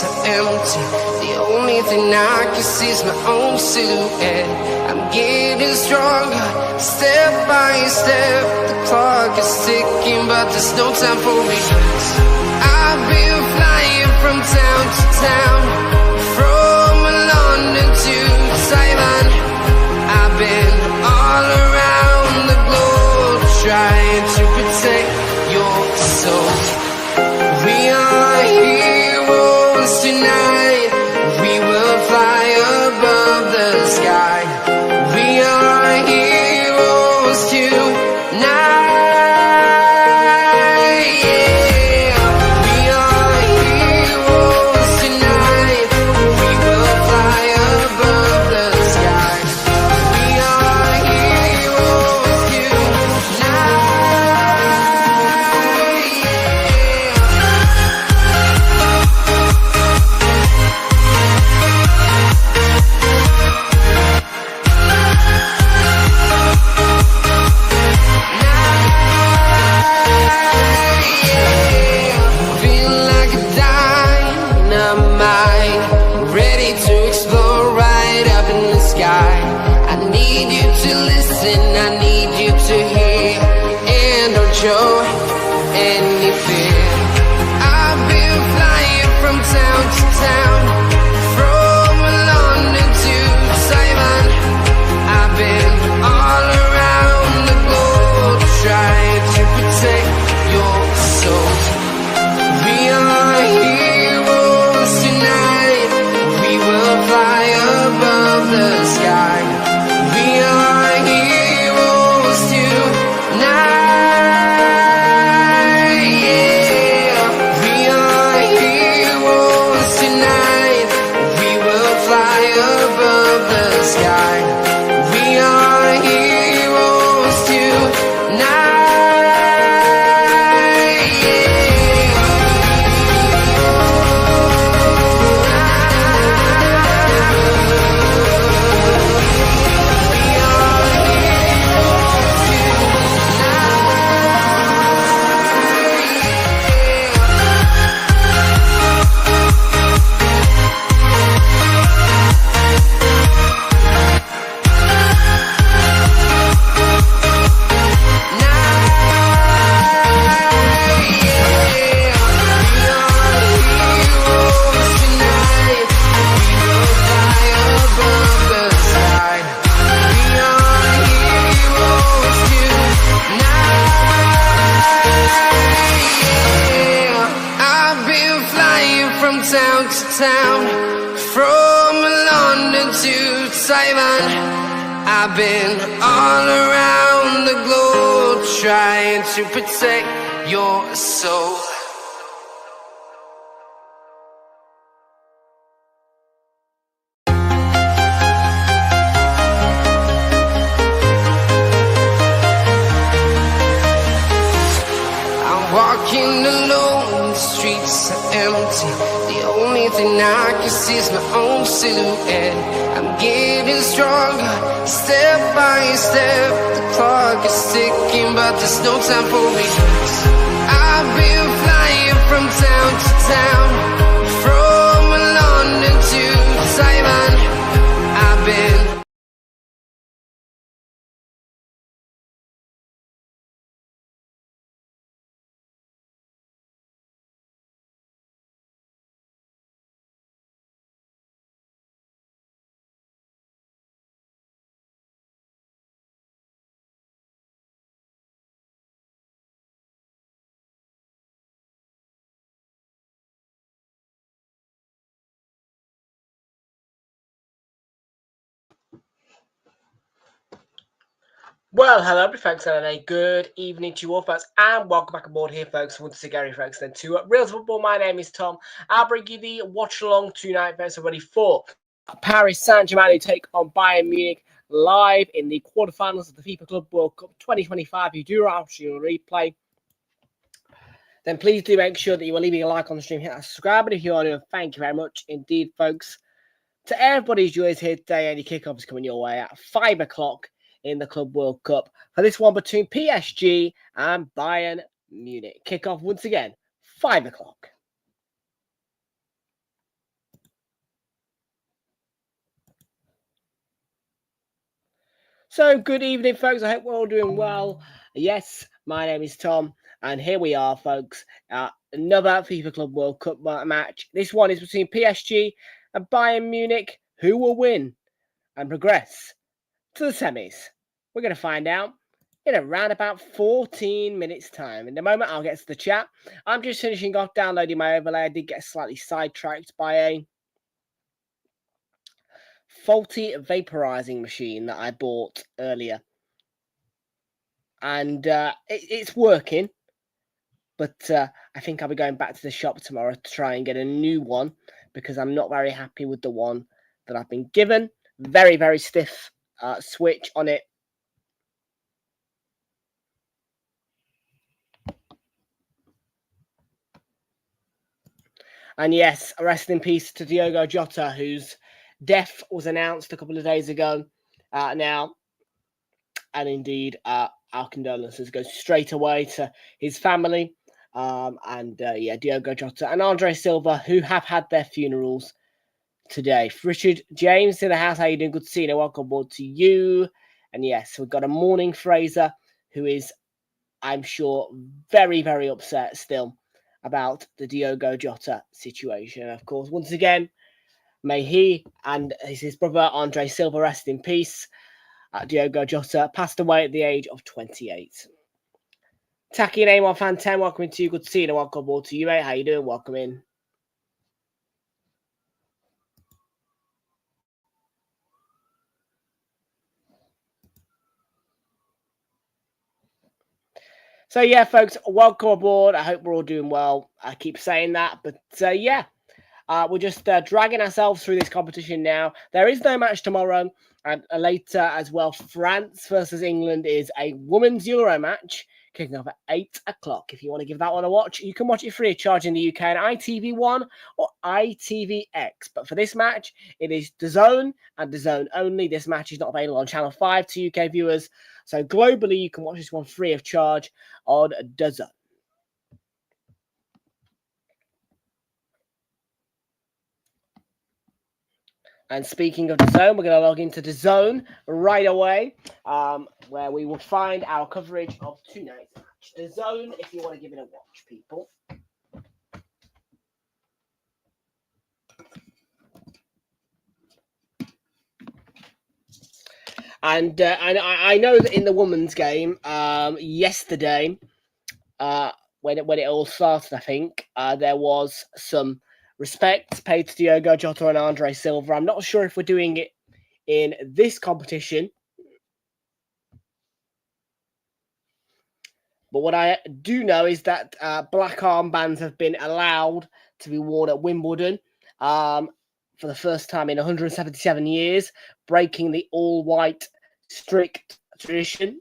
are empty. The only thing I can see is my own silhouette. I'm getting stronger, step by step. The clock is ticking, but there's no time for regrets. I've been flying from town to town, from London to Taiwan. I've been all around the globe, trying to protect your soul. We are heroes tonight. We will fly above the sky. We are heroes tonight. Yeah. We are heroes tonight. We will fly above the sky. We are heroes tonight. Feel like a dynamite, ready to explode right up in the sky. I need you to listen, I need you to hear, and don't show any fear. I've been flying from town to town, from London to Taiwan. I've been all around the globe, trying to protect your soul. We are heroes tonight. We will fly above the sky. We are heroes tonight. Yeah. We are heroes tonight. We will fly above the sky. We are heroes tonight. Town to town, from London to Taiwan. I've been all around the globe, trying to protect your soul. I'm walking alone, the streets are empty. The only thing I can see is my own silhouette. I'm getting stronger, step by step. The clock is ticking, but there's no time for regrets. I've been flying from town to town, from London to Taiwan. I've been Well, hello, folks, and a good evening to you all, folks, and welcome back aboard here, folks, once again, folks, then to Real Football. My name is Tom. I'll bring you the watch-along tonight, folks, ready for Paris Saint-Germain who take on Bayern Munich live in the quarterfinals of the FIFA Club World Cup 2025. If you do watch your replay, then please do make sure that you are leaving a like on the stream, hit that subscribe, and if you are doing, thank you very much indeed, folks. To everybody who's joined us here today, and your kickoff is coming your way at 5 o'clock in the Club World Cup for this one between PSG and Bayern Munich. Kickoff once again, 5 o'clock. So, good evening, folks. I hope we're all doing well. Yes, my name is Tom, and here we are, folks. Another FIFA Club World Cup match. This one is between PSG and Bayern Munich. Who will win and progress to the semis? We're going to find out in around about 14 minutes' time. In the moment, I'll get to the chat. I'm just finishing off downloading my overlay. I did get slightly sidetracked by a faulty vaporizing machine that I bought earlier. And it's working, but I think I'll be going back to the shop tomorrow to try and get a new one because I'm not very happy with the one that I've been given. Very, very stiff switch on it. And yes, rest in peace to Diogo Jota, whose death was announced a couple of days ago now. And indeed, our condolences go straight away to his family. Diogo Jota and Andre Silva, who have had their funerals today. Richard James in the house, how you doing? Good to see you. Welcome aboard to you. And yes, we've got a Morning Fraser, who is, I'm sure, very, very upset still about the Diogo Jota situation. Of course, once again, may he and his brother Andre Silva rest in peace. Diogo Jota passed away at the age of 28. Taki and Amon Fan 10, welcome to you. Good to see you. Welcome aboard to you, mate. How you doing? Welcome in. So yeah, folks, welcome aboard. I hope we're all doing well. I keep saying that, but we're just dragging ourselves through this competition now. There is no match tomorrow, and later as well. France versus England is a women's Euro match kicking off at 8 o'clock. If you want to give that one a watch, you can watch it free of charge in the UK on ITV1 or ITVX. But for this match, it is DAZN and DAZN only. This match is not available on Channel 5 to UK viewers. So globally, you can watch this one free of charge on DAZN. And speaking of DAZN, we're going to log into DAZN right away, where we will find our coverage of tonight's match. DAZN, if you want to give it a watch, people. And I know that in the women's game yesterday, when it all started, I think there was some respect paid to Diogo Jota and Andre Silva. I'm not sure if we're doing it in this competition, but what I do know is that black armbands have been allowed to be worn at Wimbledon for the first time in 177 years, breaking the all-white strict tradition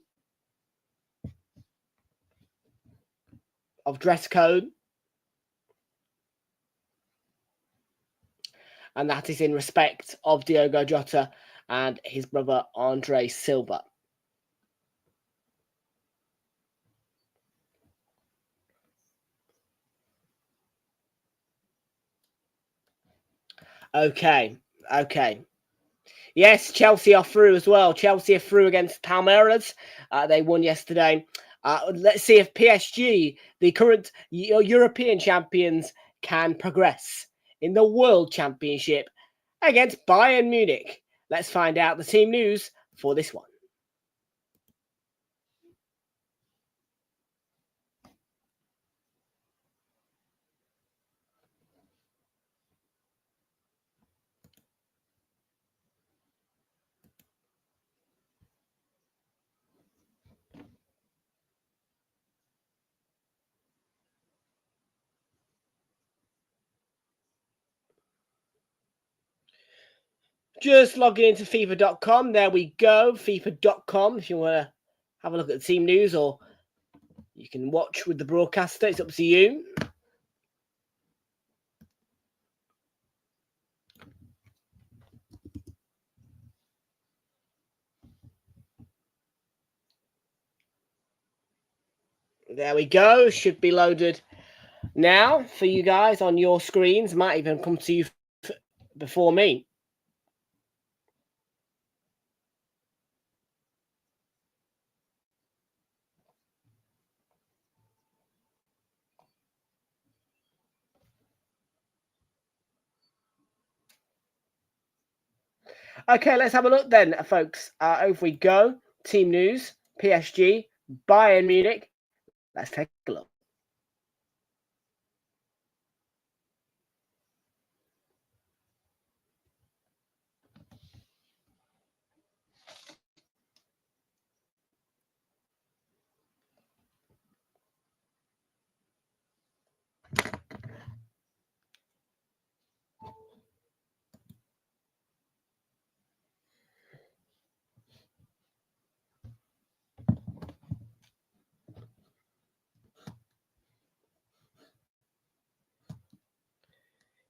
of dress code. And that is in respect of Diogo Jota and his brother Andre Silva. Okay. Yes, Chelsea are through as well. Chelsea are through against Palmeiras. They won yesterday. Let's see if PSG, the current European champions, can progress in the World Championship against Bayern Munich. Let's find out the team news for this one. Just logging into FIFA.com. There we go. FIFA.com. If you want to have a look at the team news, or you can watch with the broadcaster. It's up to you. There we go. Should be loaded now for you guys on your screens. Might even come to you before me. Okay, let's have a look then, folks. Over we go. Team news, PSG, Bayern Munich. Let's take a look.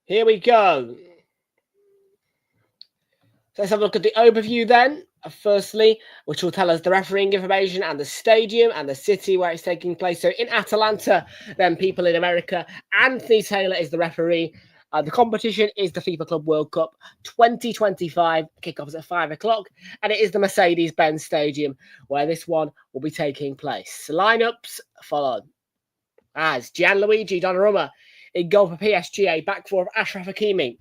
Here we go. So let's have a look at the overview then. Firstly, which will tell us the refereeing information and the stadium and the city where it's taking place. So in Atlanta, then people in America, Anthony Taylor is the referee. The competition is the FIFA Club World Cup 2025. Kickoffs at 5 o'clock, and it is the Mercedes-Benz Stadium where this one will be taking place. Lineups follow as Gianluigi Donnarumma in goal for PSG, a back four of Achraf Hakimi,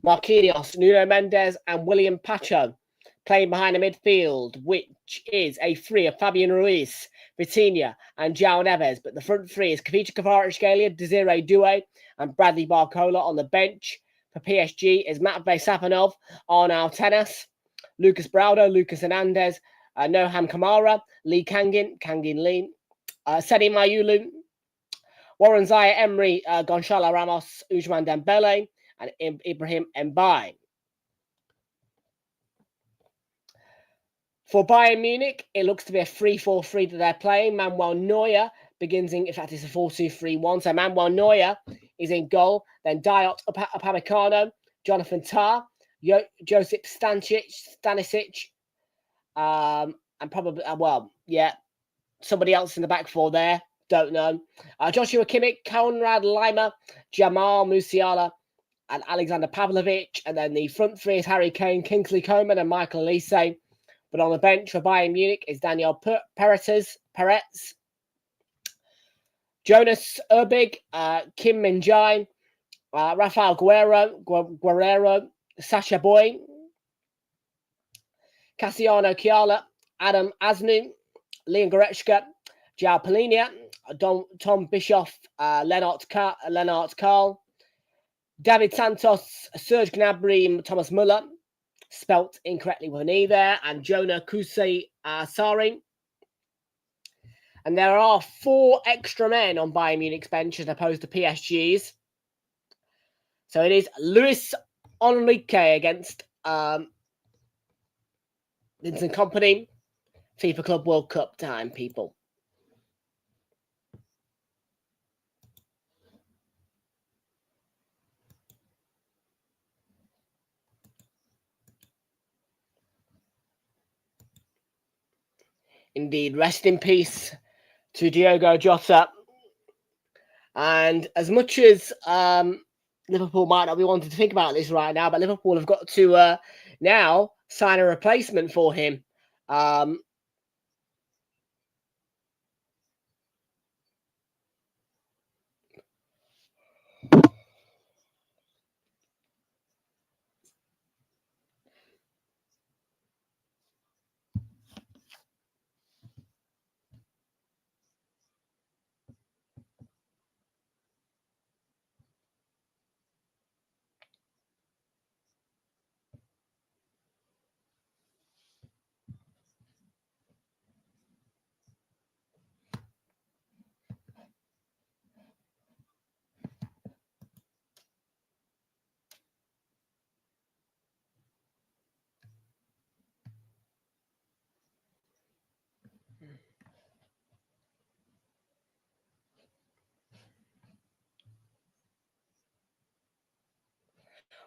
Marquinhos, Nuno Mendes, and William Pacho playing behind the midfield, which is a three of Fabian Ruiz, Vitinha, and João Neves. But the front three is Kavita Kvaratskhelia, Desiree Doué, and Bradley Barcola. On the bench for PSG is Matvey Safanov, Arnau Tenas, Lucas Braudo, Lucas Hernandez, Noham Kamara, Lee Kangin Lee, Sedi Mayulu, Warren Zaya Emery, Gonçalo Ramos, Ousmane Dembele, and Ibrahim Mbaye. For Bayern Munich, it looks to be a 3-4-3 that they're playing. Manuel Neuer begins in fact, it's a 4-2-3-1. So Manuel Neuer is in goal. Then Diot Upamecano, Jonathan Tah, Josip Stanisic, and probably, somebody else in the back four there. Don't know. Joshua Kimmich, Konrad Laimer, Jamal Musiala, and Alexander Pavlovic. And then the front three is Harry Kane, Kingsley Coman, and Michael Olise. But on the bench for Bayern Munich is Daniel Peretz, Jonas Urbig, Kim Min-jae, Rafael Guerrero, Sacha Boey, Cassiano Chiala, Adam Asnu, Leon Goretzka, João Palhinha, Tom Bischoff, Lennart Karl, David Santos, Serge Gnabry, Thomas Muller, spelt incorrectly with an E there, and Jonah Kusei Sari. And there are 4 extra men on Bayern Munich's bench as opposed to PSG's. So it is Luis Enrique against Vincent Kompany. FIFA Club World Cup time, people. Indeed, rest in peace to Diogo Jota. And as much as Liverpool might not be wanting to think about this right now, but Liverpool have got to now sign a replacement for him.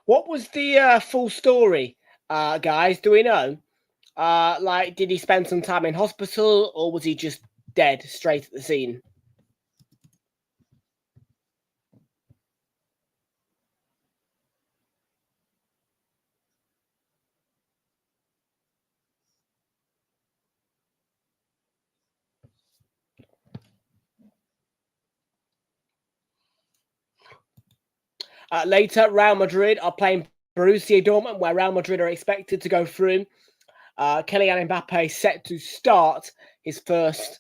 What was the full story, guys? Do we know? Did he spend some time in hospital, or was he just dead straight at the scene? Later, Real Madrid are playing Borussia Dortmund, where Real Madrid are expected to go through. Kylian Mbappe set to start his first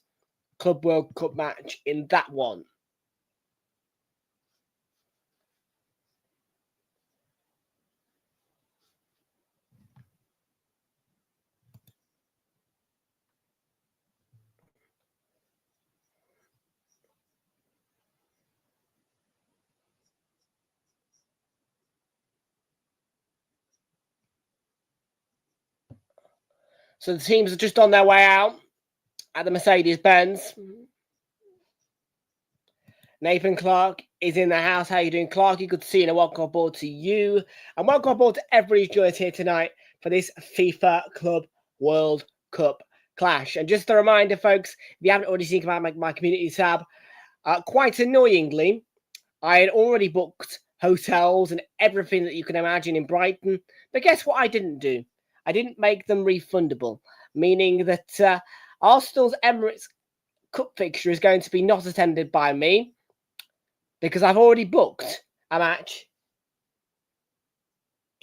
Club World Cup match in that one. So the teams are just on their way out at the Mercedes-Benz. Nathan Clark is in the house. How you doing, Clarky? Good to see you, and welcome aboard to you. And welcome aboard to everybody who's joined us here tonight for this FIFA Club World Cup clash. And just a reminder, folks, if you haven't already seen about my community tab, quite annoyingly, I had already booked hotels and everything that you can imagine in Brighton. But guess what I didn't do? I didn't make them refundable, meaning that Arsenal's Emirates Cup fixture is going to be not attended by me because I've already booked a match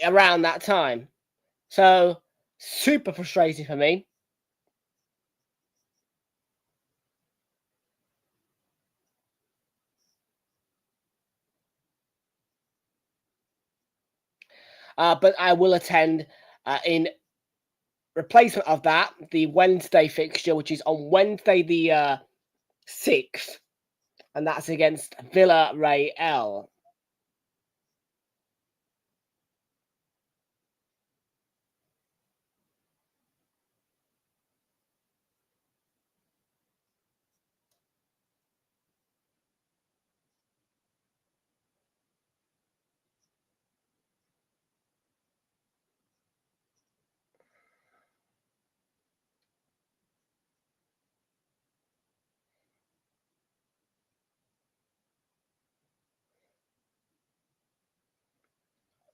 around that time. So, super frustrating for me. But I will attend in replacement of that, the Wednesday fixture, which is on Wednesday the 6th, and that's against Villarreal.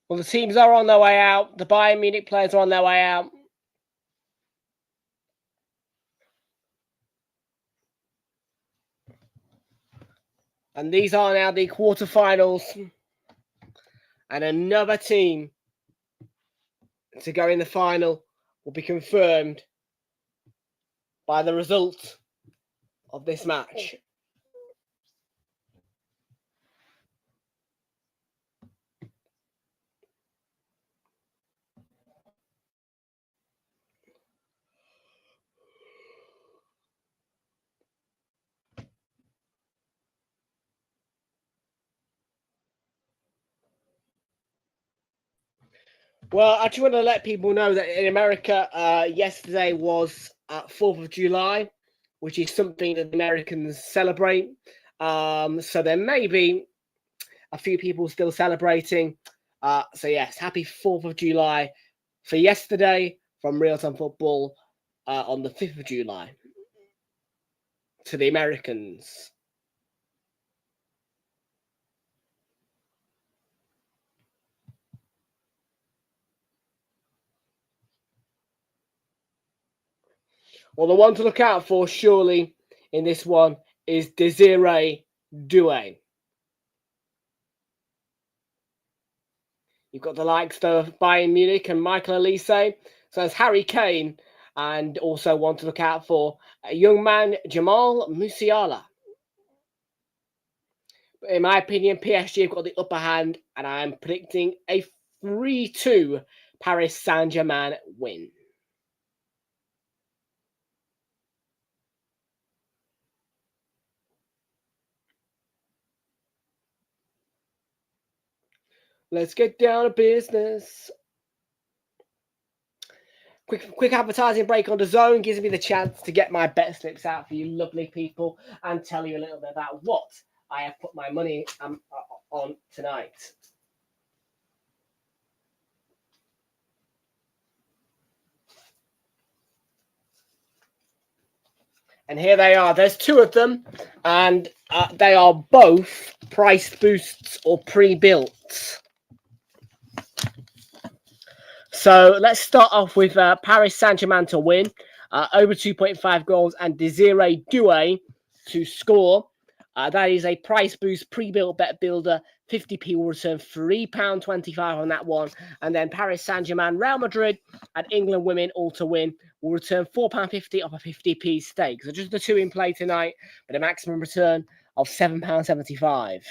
Well, the teams are on their way out. The Bayern Munich players are on their way out. And these are now the quarterfinals. And another team to go in the final will be confirmed by the result of this match. Well, I just want to let people know that in America, yesterday was 4th of July, which is something that the Americans celebrate. So there may be a few people still celebrating. So yes, happy 4th of July for yesterday from Realltom Football on the 5th of July to the Americans. Well, the one to look out for, surely, in this one is Desiree Doué. You've got the likes of Bayern Munich and Michael Elise. So there's Harry Kane, and also one to look out for a young man, Jamal Musiala. But in my opinion, PSG have got the upper hand, and I'm predicting a 3-2 Paris Saint-Germain win. Let's get down to business. Quick advertising break on DAZN gives me the chance to get my bet slips out for you lovely people and tell you a little bit about what I have put my money on tonight. And here they are. There's two of them, and they are both price boosts or pre-built. So let's start off with Paris Saint-Germain to win, over 2.5 goals, and Desiree Doué to score. That is a price boost pre-built bet builder 50p will return £3.25 on that one. And then Paris Saint-Germain, Real Madrid, and England women all to win will return £4.50 off a 50p stake. So just the two in play tonight, but a maximum return of £7.75.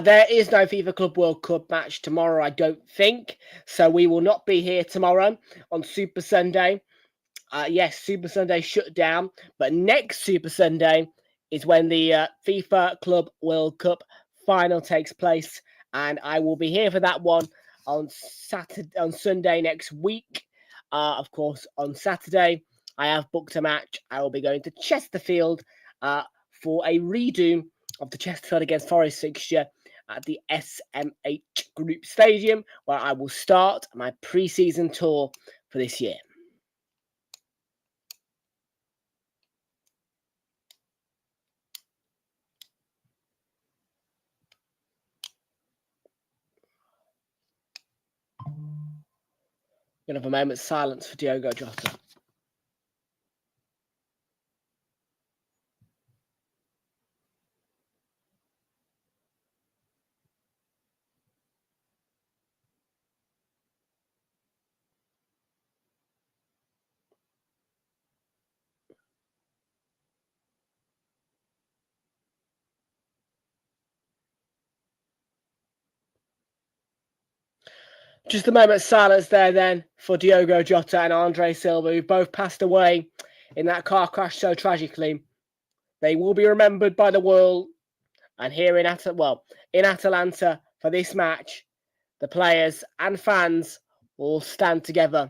There is no FIFA Club World Cup match tomorrow, I don't think. So we will not be here tomorrow on Super Sunday. Yes, Super Sunday shut down. But next Super Sunday is when the FIFA Club World Cup final takes place. And I will be here for that one on Sunday next week. Of course, on Saturday, I have booked a match. I will be going to Chesterfield for a redo of the Chesterfield against Forest fixture at the SMH Group Stadium, where I will start my pre-season tour for this year. Going to have a moment's silence for Diogo Jota. Just a moment's silence there then for Diogo Jota and Andre Silva, who both passed away in that car crash so tragically. They will be remembered by the world. And here in Atalanta for this match, the players and fans will stand together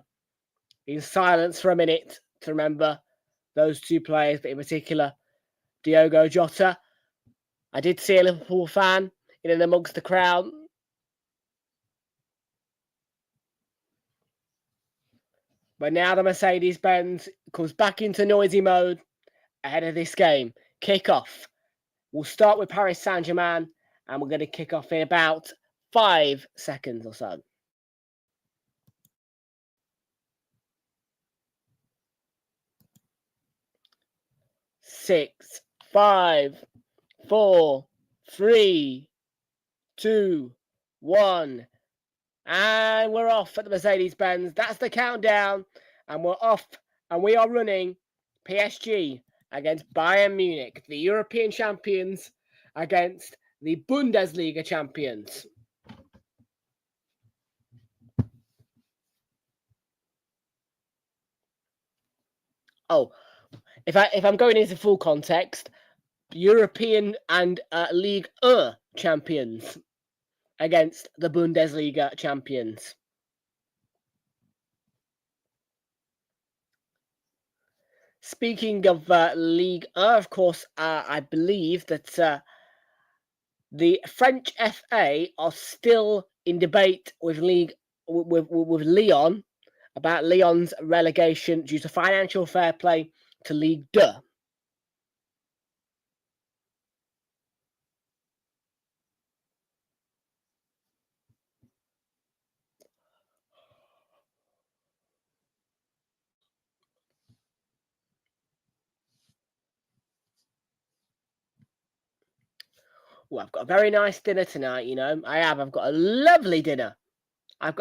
in silence for a minute to remember those two players, but in particular, Diogo Jota. I did see a Liverpool fan in and amongst the crowd. But now the Mercedes-Benz comes back into noisy mode ahead of this game. Kick-off. We'll start with Paris Saint-Germain, and we're going to kick off in about 5 seconds or so. Six, 5, 4, 3, 2, 1. And we're off at the Mercedes-Benz. That's the countdown. And we're off. And we are running PSG against Bayern Munich, the European champions against the Bundesliga champions. Oh, if I'm going into full context, European and League champions against the Bundesliga champions. Speaking of League of course, I believe that the French FA are still in debate with Lyon about Lyon's relegation due to financial fair play to Ligue 2. Well, I've got a very nice dinner tonight, you know. I've got a lovely dinner. I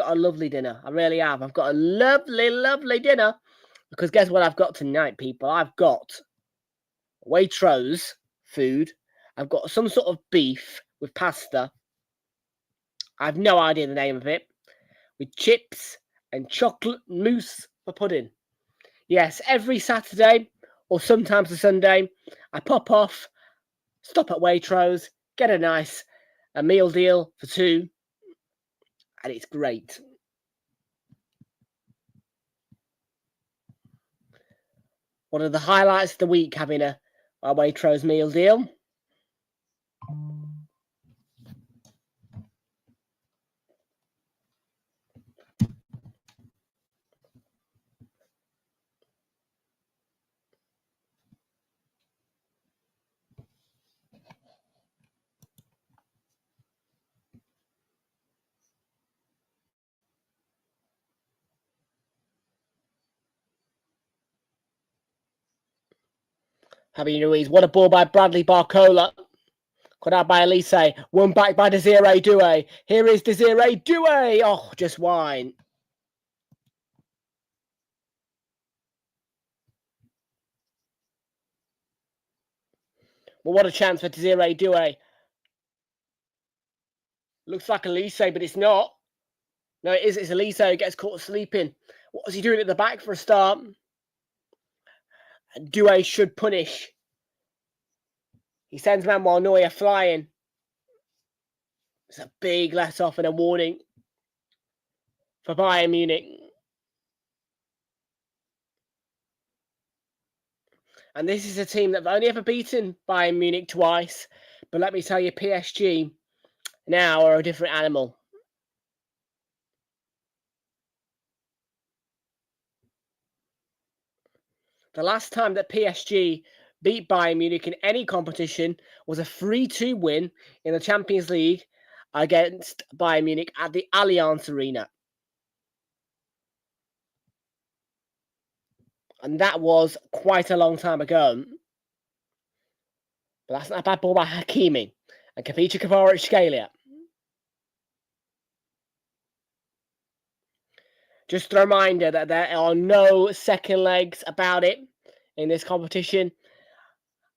really have. I've got a lovely, lovely dinner. Because guess what I've got tonight, people? I've got Waitrose food. I've got some sort of beef with pasta. I have no idea the name of it. With chips and chocolate mousse for pudding. Yes, every Saturday or sometimes a Sunday, I pop off, stop at Waitrose, get a meal deal for 2, and it's great. One of the highlights of the week, having a Waitrose meal deal. Javi Ruiz. What a ball by Bradley Barcola. Cut out by Elise. Won back by Desiree Doué. Here is Desiree Doué. Oh, just wine. Well, what a chance for Desiree Doué. Looks like Elise, but it's not. No, it is. It's Elise who gets caught sleeping. What was he doing at the back for a start? Doué should punish. He sends Manuel Neuer flying. It's a big let off and a warning for Bayern Munich. And this is a team that have only ever beaten Bayern Munich twice. But let me tell you, PSG now are a different animal. The last time that PSG beat Bayern Munich in any competition was a 3-2 win in the Champions League against Bayern Munich at the Allianz Arena. And that was quite a long time ago. But that's not a bad ball by Hakimi and Kapicha Kvaratskhelia. Just a reminder that there are no second legs about it in this competition.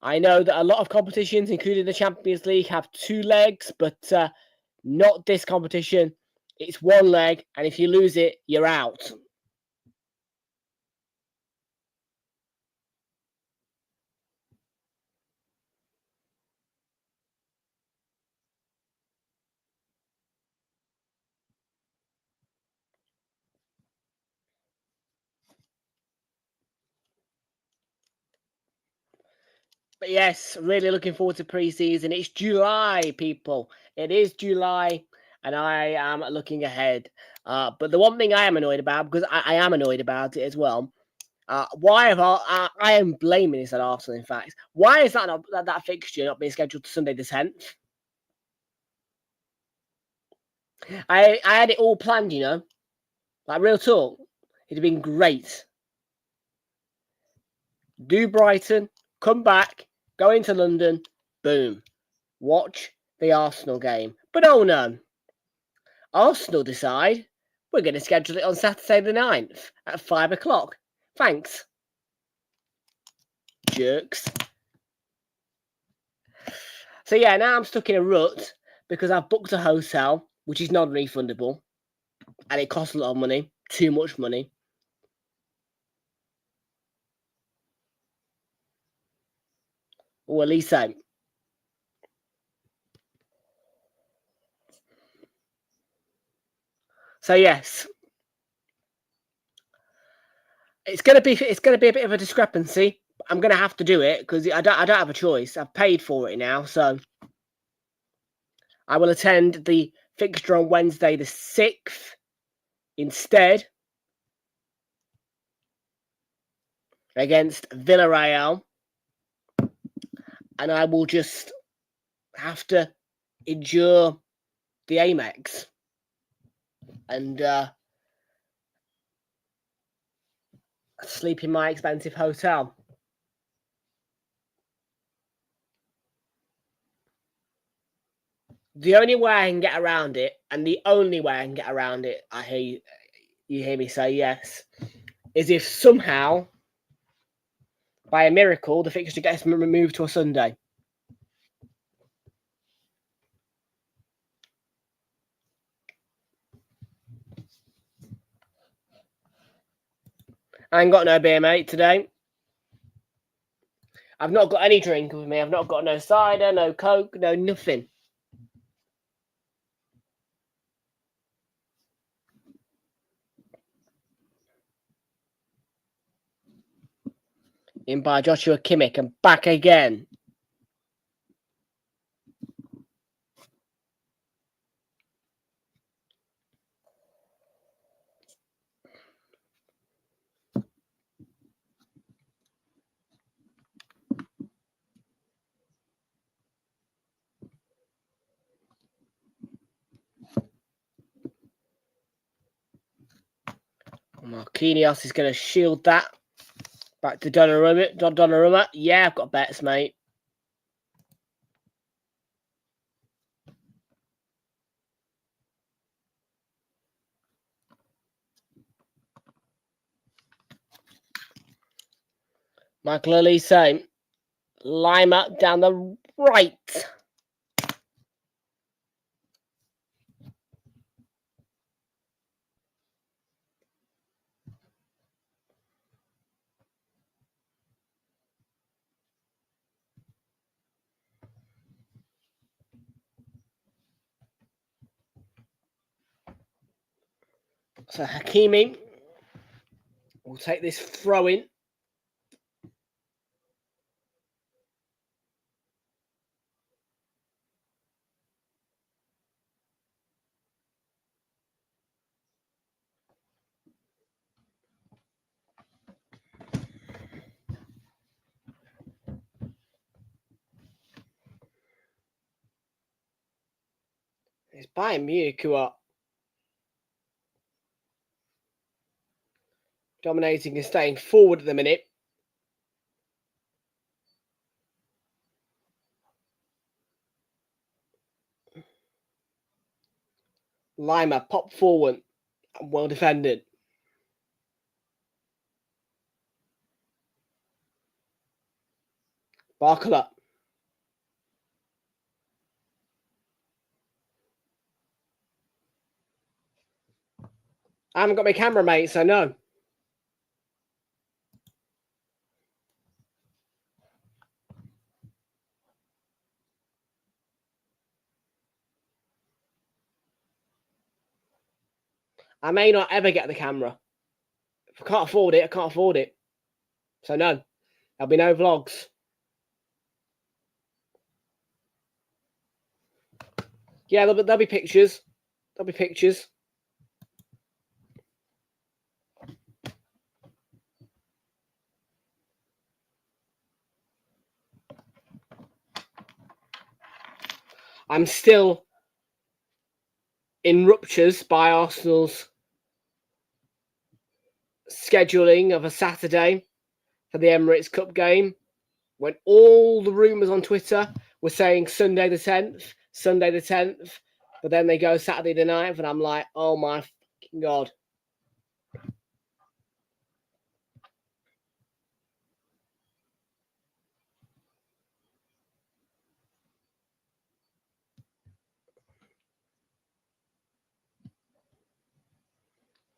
I know that a lot of competitions, including the Champions League, have 2 legs, but not this competition. It's 1 leg, and if you lose it, you're out. But yes, really looking forward to pre-season. It's July, people. It is July, and I am looking ahead. But the one thing I am annoyed about, because I am annoyed about it as well, why have I am blaming this at Arsenal, in fact. Why is that fixture not being scheduled to Sunday the 10th? I had it all planned, you know. Like, real talk. It'd have been great. Do Brighton, come back, go into London, boom. Watch the Arsenal game. But oh no. Arsenal decide we're going to schedule it on Saturday the 9th at 5 o'clock. Thanks. Jerks. So yeah, now I'm stuck in a rut because I've booked a hotel, which is non-refundable. And it costs a lot of money. Too much money. Or at least so. So yes, it's gonna be a bit of a discrepancy. I'm gonna have to do it because I don't have a choice. I've paid for it now, so I will attend the fixture on Wednesday the 6th instead against Villarreal, and I will just have to endure the Amex and sleep in my expensive hotel. The only way I can get around it, and the only way I can get around it, I hear you hear me say yes, is if somehow, by a miracle, the fixture gets removed to a Sunday. I ain't got no beer, mate, today. I've not got any drink with me. I've not got no cider, no Coke, no nothing. In by Joshua Kimmich and back again. Marquinhos is going to shield that. Back to Donnarumma. Yeah, I've got bets, mate. Michael Olise. Lima down the right. So Hakimi will take this throw in. It's Bayern Munich who are dominating and staying forward at the minute. Lima pop forward. Well defended. Barkala. I haven't got my camera, mate, so no. I may not ever get the camera. If I can't afford it, I can't afford it. So no, there'll be no vlogs. Yeah, there'll be pictures. There'll be pictures. I'm still in ruptures by Arsenal's scheduling of a Saturday for the Emirates Cup game, when all the rumours on Twitter were saying Sunday the 10th, but then they go Saturday the 9th, and I'm like, oh my fucking God.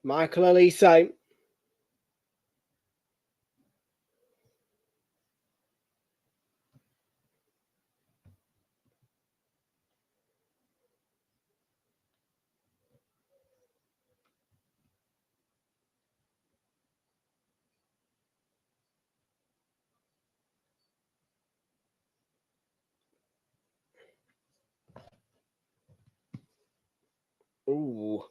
Michael Olise. Ooh.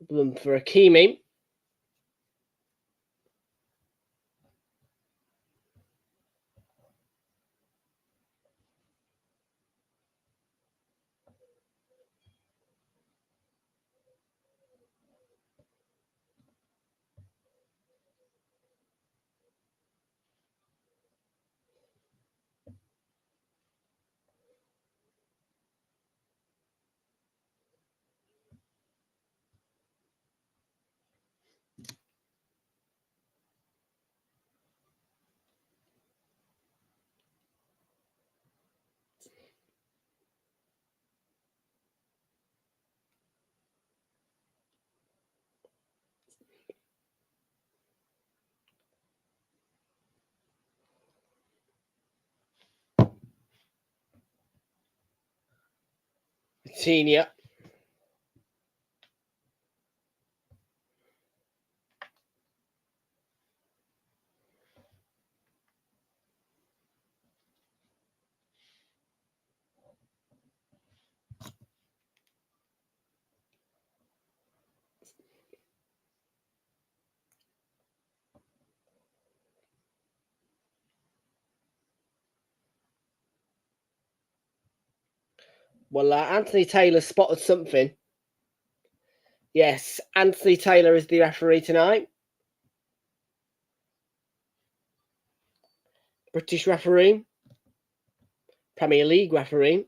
Problem for Hakimi. Senior. Well, Anthony Taylor spotted something. Yes, Anthony Taylor is the referee tonight. British referee, Premier League referee.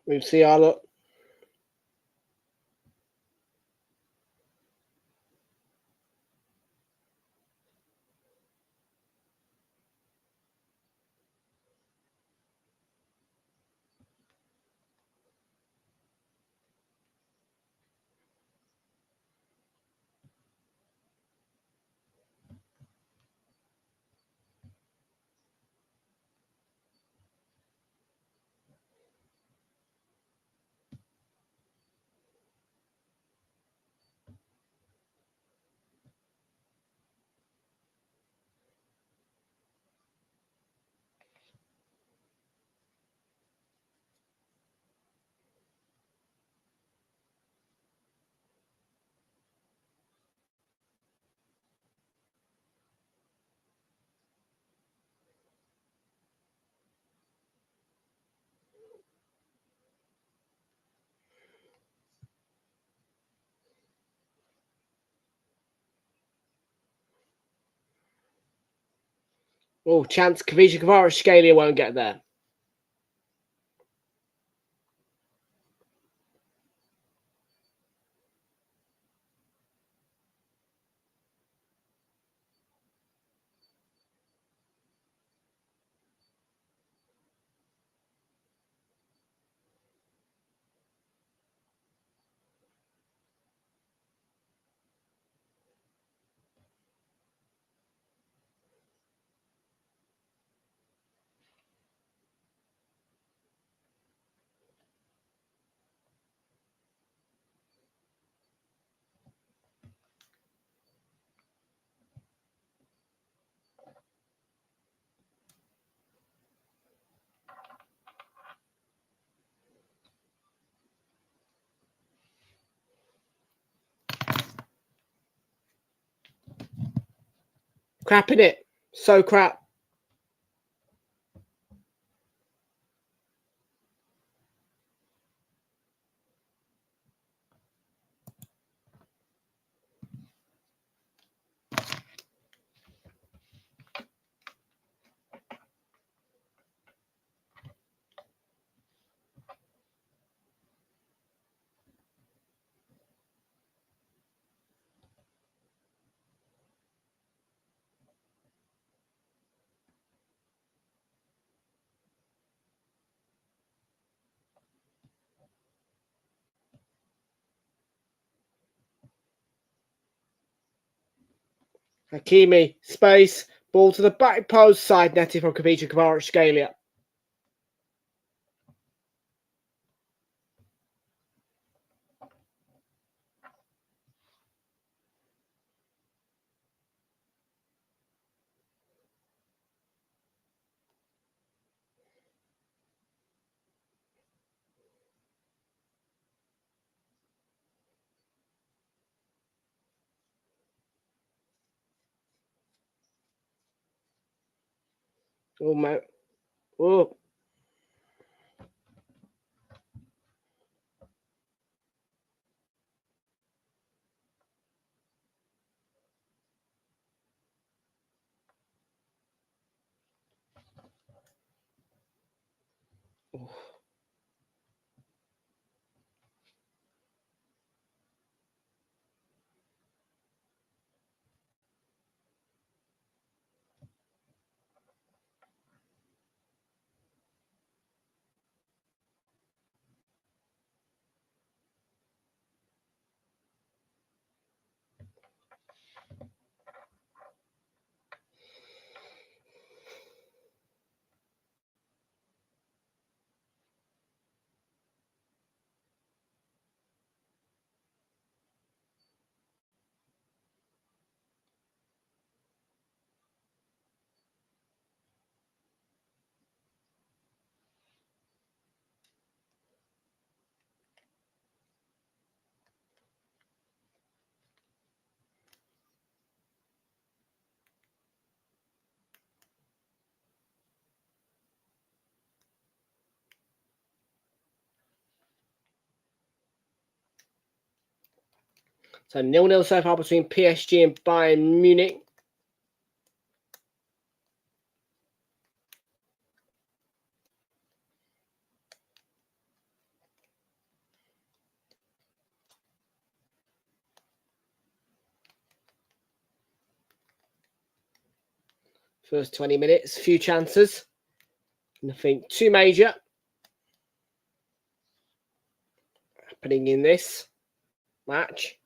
Musiala. Oh, chance Kvaratskhelia won't get there. Crap in it. So crap. Hakimi, space, ball to the back post, side netted from Kavicha Kvaratskhelia. Oh, man. Oh. So 0-0 so far between PSG and Bayern Munich. First 20 minutes, few chances. Nothing too major happening in this match.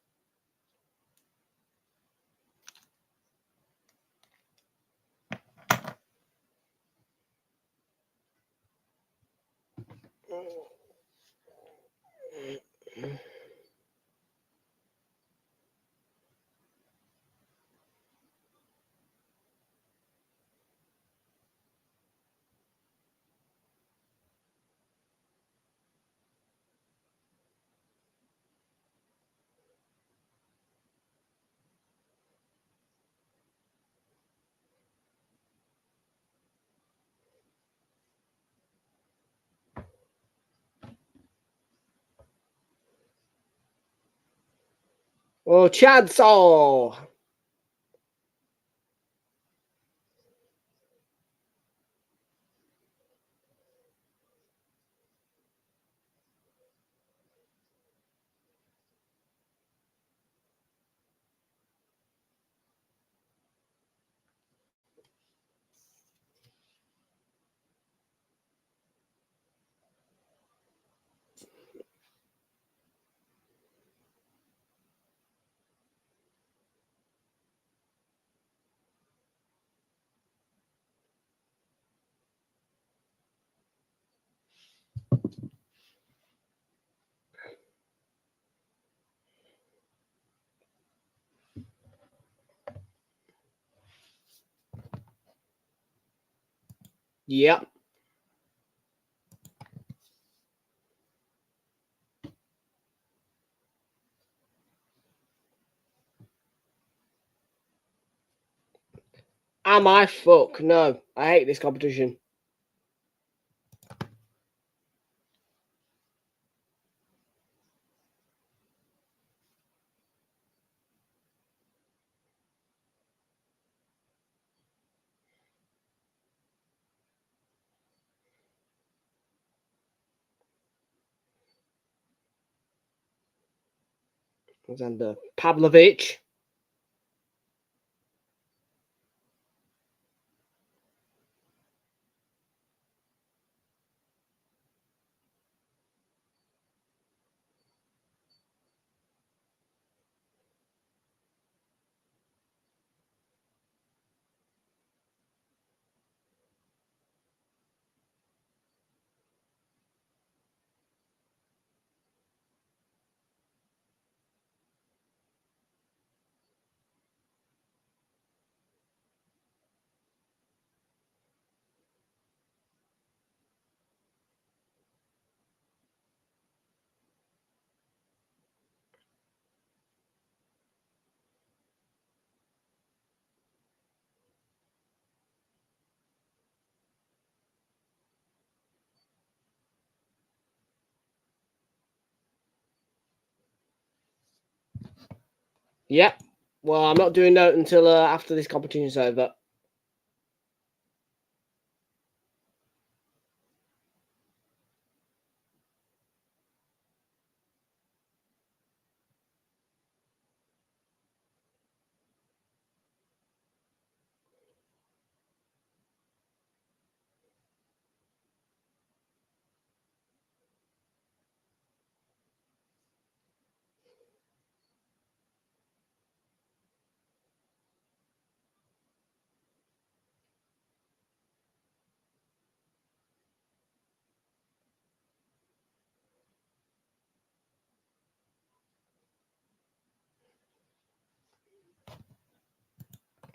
Oh, chance! Oh! Yep. Am I? Fuck no. I hate this competition. Alexander Pavlovich. Yep. Well, I'm not doing that until after this competition's over.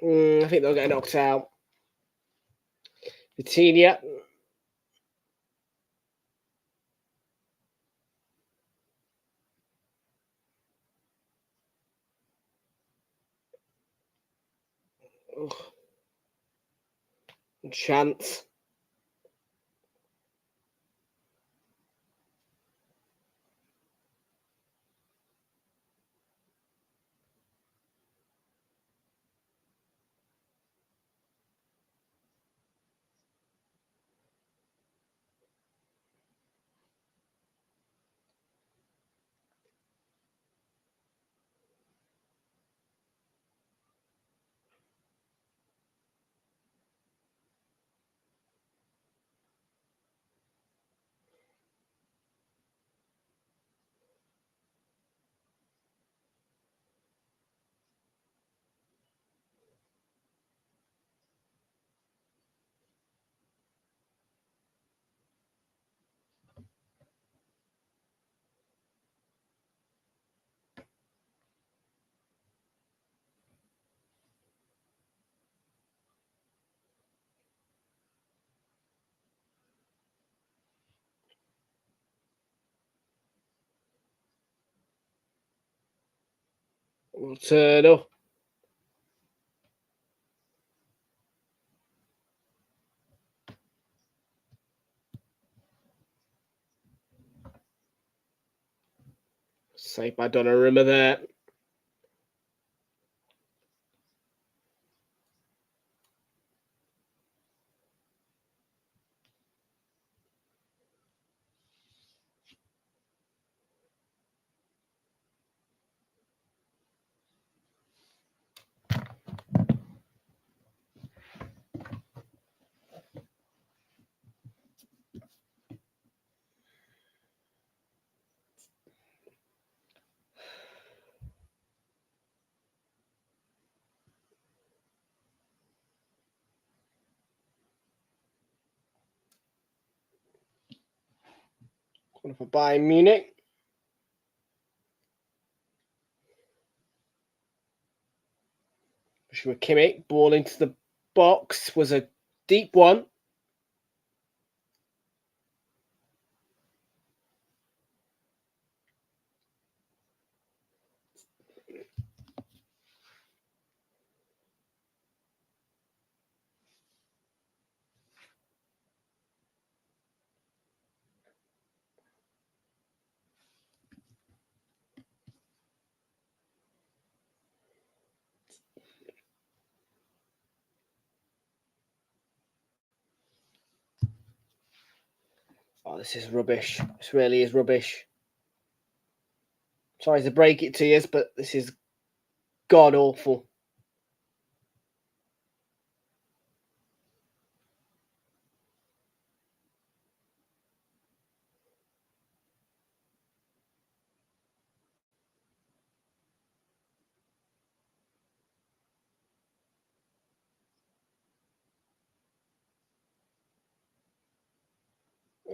I think they'll get knocked out. Vitinha. Chance. Will turn up. Saved by Donnarumma there. Corner for Bayern Munich. Joshua Kimmich, ball into the box, was a deep one. Oh, this is rubbish. This really is rubbish. Sorry to break it to you, but this is god awful.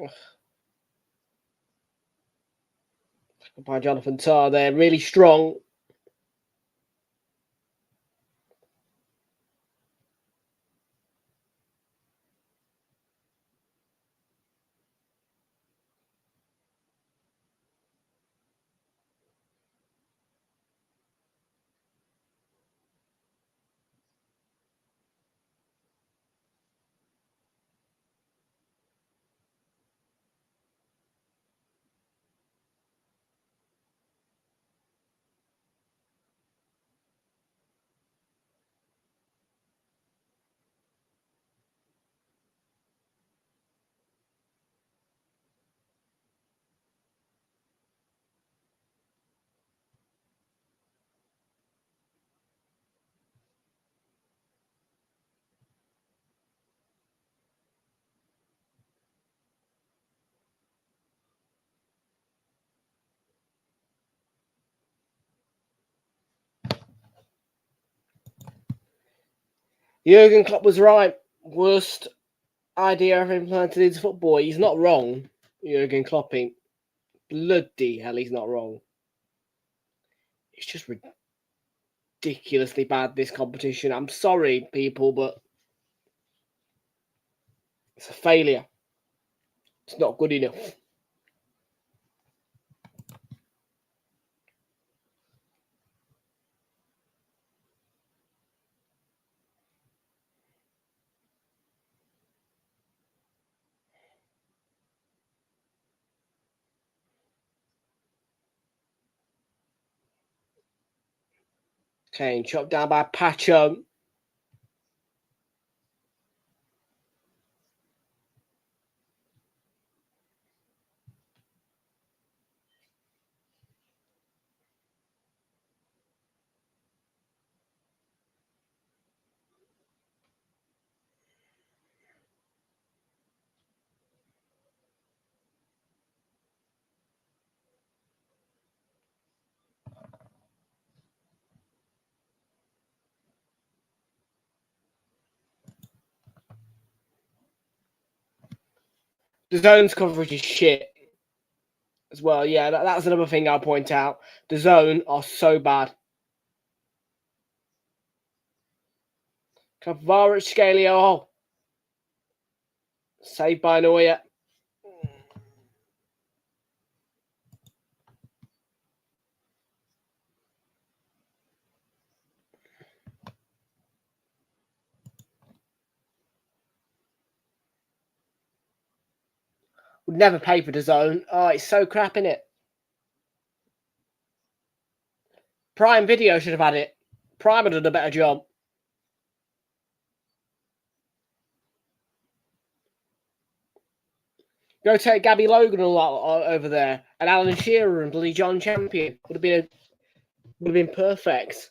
Ugh. By Jonathan Tah there, really strong. Jurgen Klopp was right. Worst idea I've implanted into football. He's not wrong. Jurgen Klopp ain't. Bloody hell, he's not wrong. It's just ridiculously bad, this competition. I'm sorry, people, but it's a failure. It's not good enough. Kane chopped down by Pacho. DAZN's coverage is shit as well. Yeah, that's another thing I'll point out. DAZN are so bad. Kvaratskhelia, Scalio. Saved by Neuer. Would never pay for DAZN. Oh, it's so crap, innit? Prime Video should have had it. Prime had done a better job. Go take Gabby Logan and lot over there, and Alan Shearer and bloody John Champion would have been perfect.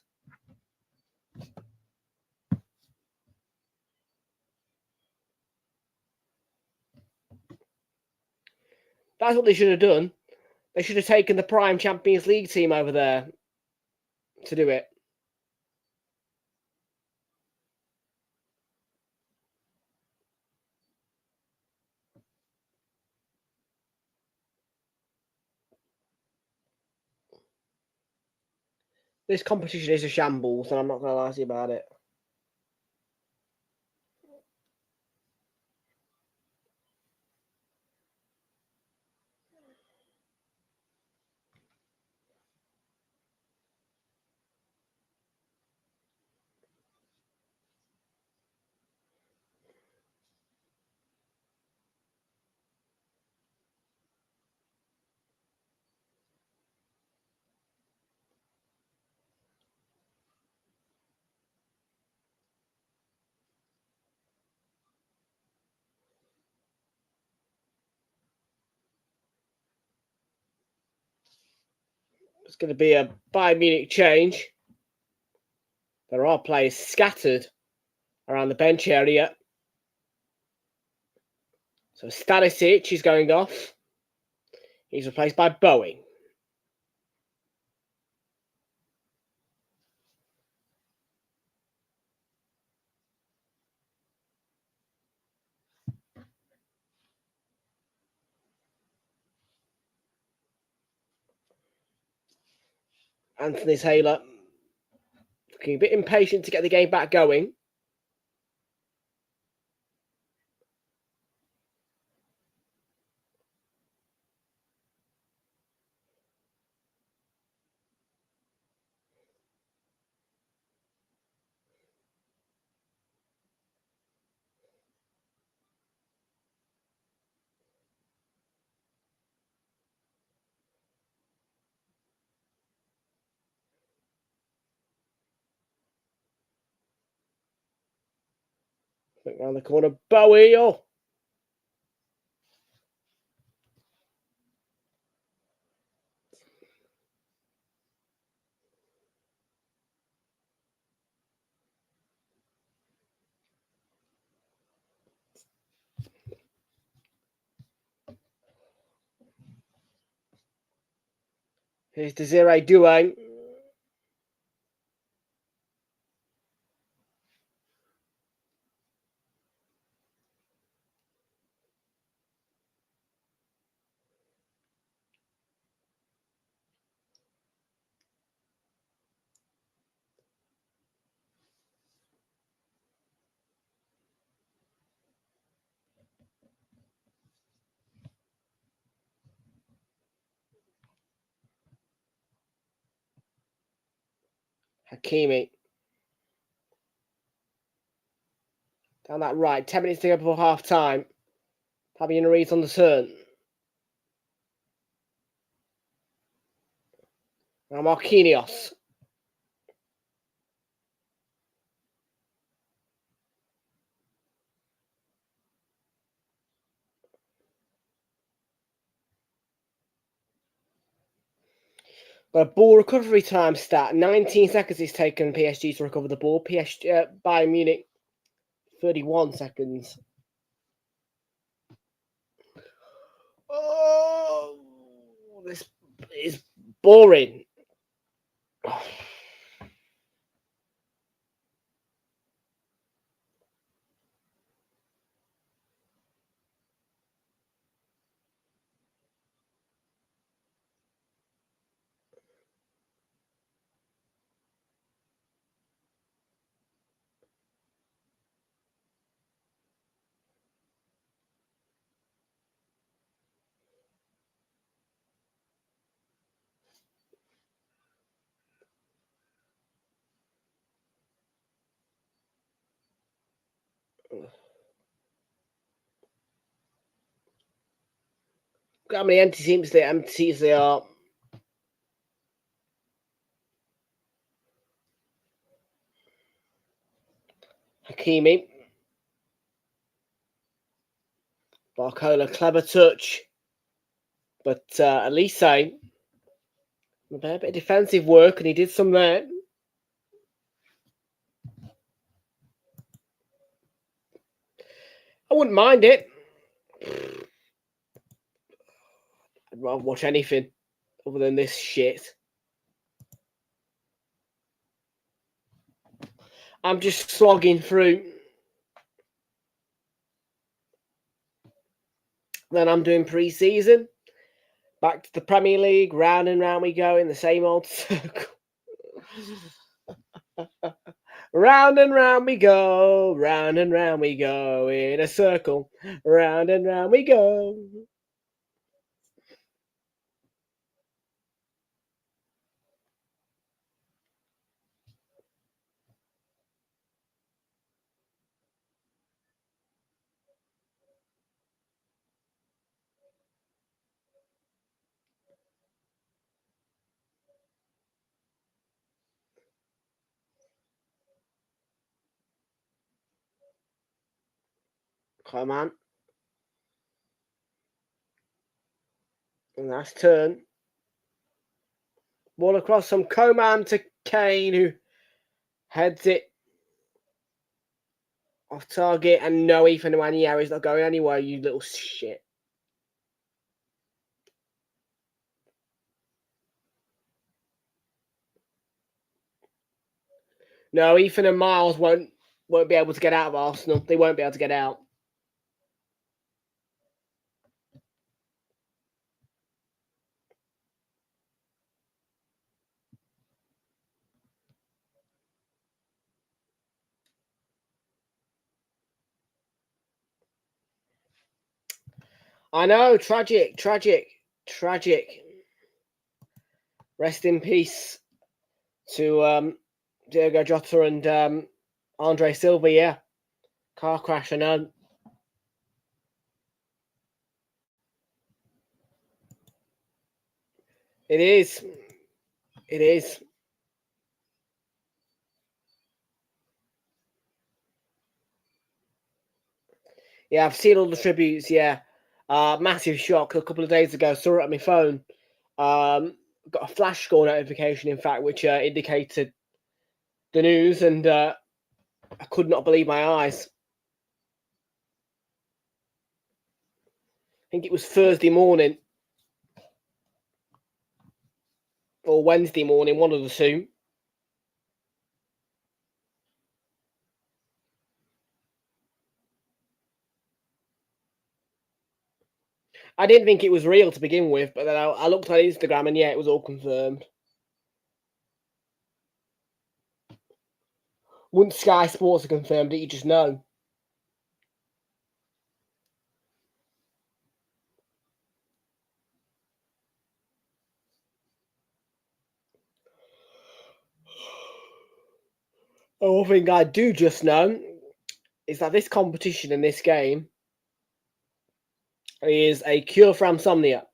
That's what they should have done. They should have taken the Prime Champions League team over there to do it. This competition is a shambles, and I'm not going to lie to you about it. It's going to be a Bayern Munich change. There are players scattered around the bench area. So Stanisic is going off. He's replaced by Boeing. Anthony Taylor looking a bit impatient to get the game back going. Look round the corner, Bowie. Oh. Here's Desiree Douay. Hakimi. Down that right. 10 minutes to go before half time. Fabian Ruiz on the turn. Now Marquinhos. Got a ball recovery time stat. 19 seconds it's taken PSG to recover the ball. Bayern Munich, 31 seconds. Oh, this is boring. Look how many empty seats there are. Hakimi. Barcola, clever touch. But Elise, a bit of defensive work, and he did some there. I wouldn't mind it. I'd rather watch anything other than this shit. I'm just slogging through. Then I'm doing pre-season. Back to the Premier League. Round and round we go in the same old circle. Round and round we go. Round and round we go in a circle. Round and round we go. Come on. Nice turn. Ball across from Coman to Kane, who heads it off target. And no, Ethan Wanyama is not going anywhere, you little shit. No, Ethan and Miles won't be able to get out of Arsenal. They won't be able to get out. I know, tragic. Rest in peace to Diogo Jota and Andre Silva, yeah. Car crash, I know. It is. Yeah, I've seen all the tributes, yeah. Massive shock a couple of days ago. Saw it on my phone. Got a flash score notification, in fact, which indicated the news, and I could not believe my eyes. I think it was Thursday morning or Wednesday morning, one of the two. I didn't think it was real to begin with, but then I looked on Instagram and yeah, it was all confirmed. Once Sky Sports have confirmed it, you just know. One thing I do just know is that this competition in this game is a cure for insomnia.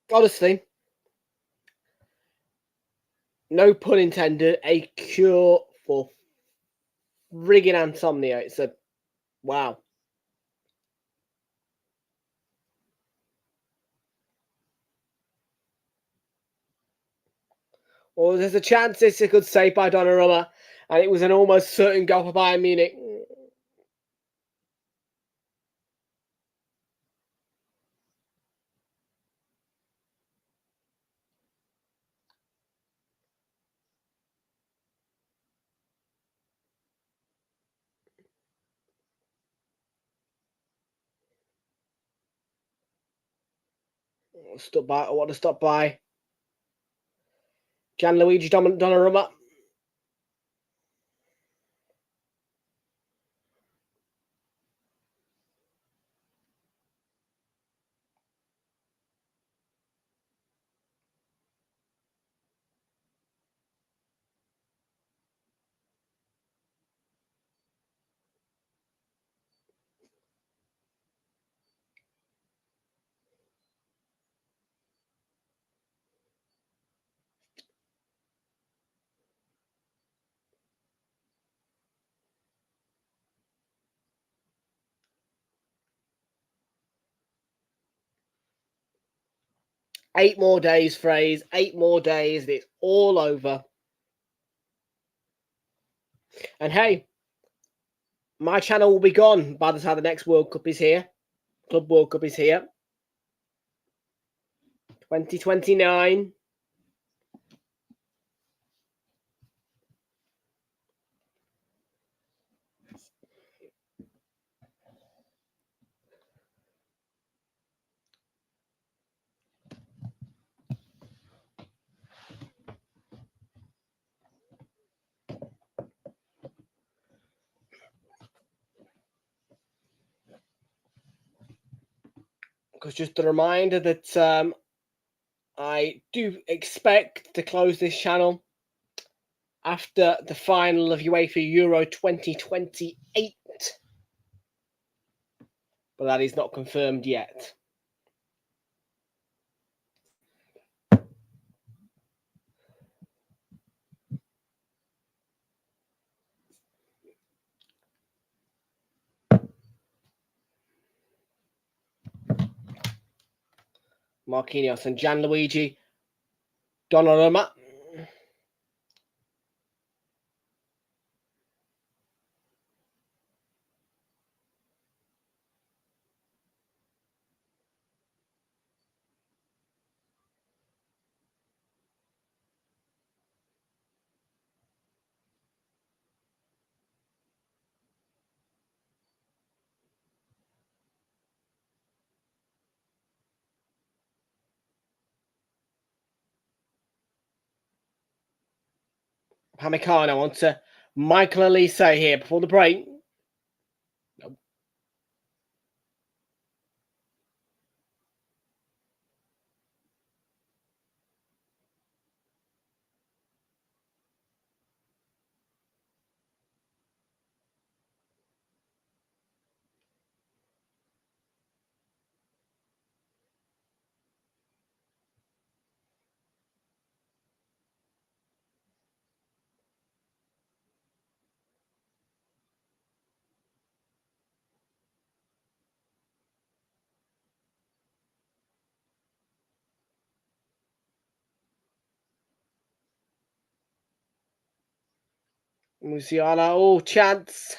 Honestly, no pun intended, a cure for friggin' insomnia. It's a wow. Well, there's a chance this could save by Donnarumma, and it was an almost certain goal for Bayern Munich. I want to stop by Gianluigi Donnarumma. Eight more days, Phrase. 8 more days. It's all over. And hey, my channel will be gone by the time the next World Cup is here. Club World Cup is here. 2029. Because just a reminder that I do expect to close this channel after the final of UEFA Euro 2028. But that is not confirmed yet. Marquinhos and Gianluigi Donnarumma. Pamecano onto Michael Elise here before the break. Nope. Musiala, oh, chance.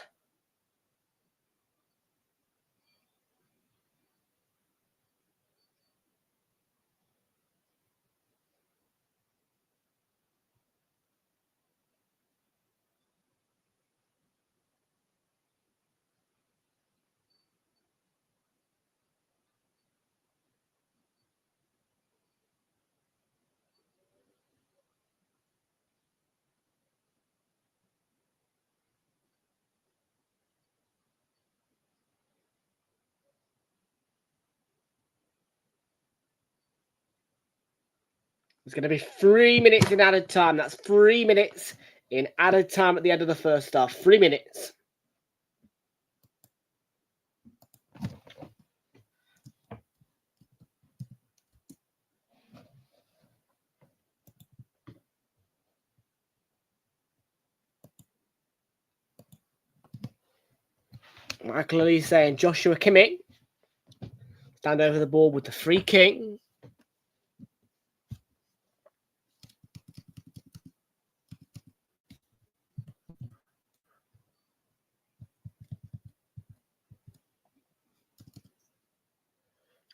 It's going to be 3 minutes in added time. That's 3 minutes in added time at the end of the first half. 3 minutes. Michael Elise and Joshua Kimmich stand over the ball with the free kick.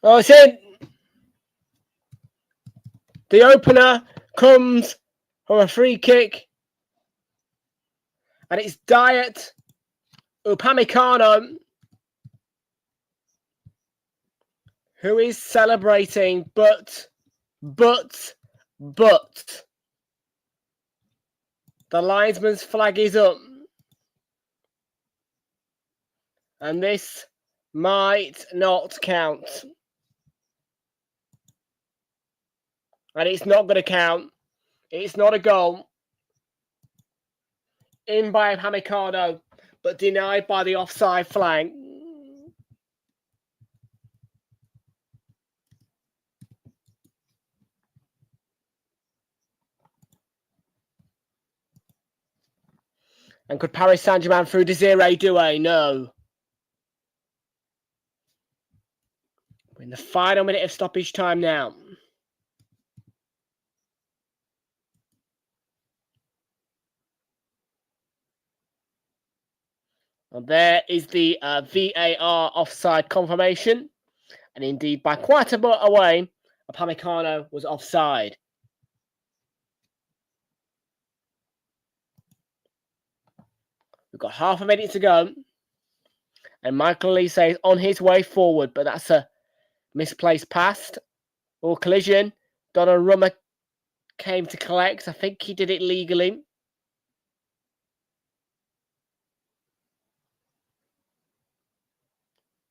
Oh, it's in. The opener comes from a free kick. And it's Dayot Upamecano who is celebrating, but the linesman's flag is up. And this might not count. And it's not going to count. It's not a goal. In by Upamecano, but denied by the offside flag. And could Paris Saint-Germain through Desiree Doué? No. We're in the final minute of stoppage time now. And there is the VAR offside confirmation. And indeed, by quite a bit away, Upamecano was offside. We've got half a minute to go. And Michael Elise is on his way forward, but that's a misplaced pass or collision. Donnarumma came to collect. I think he did it legally.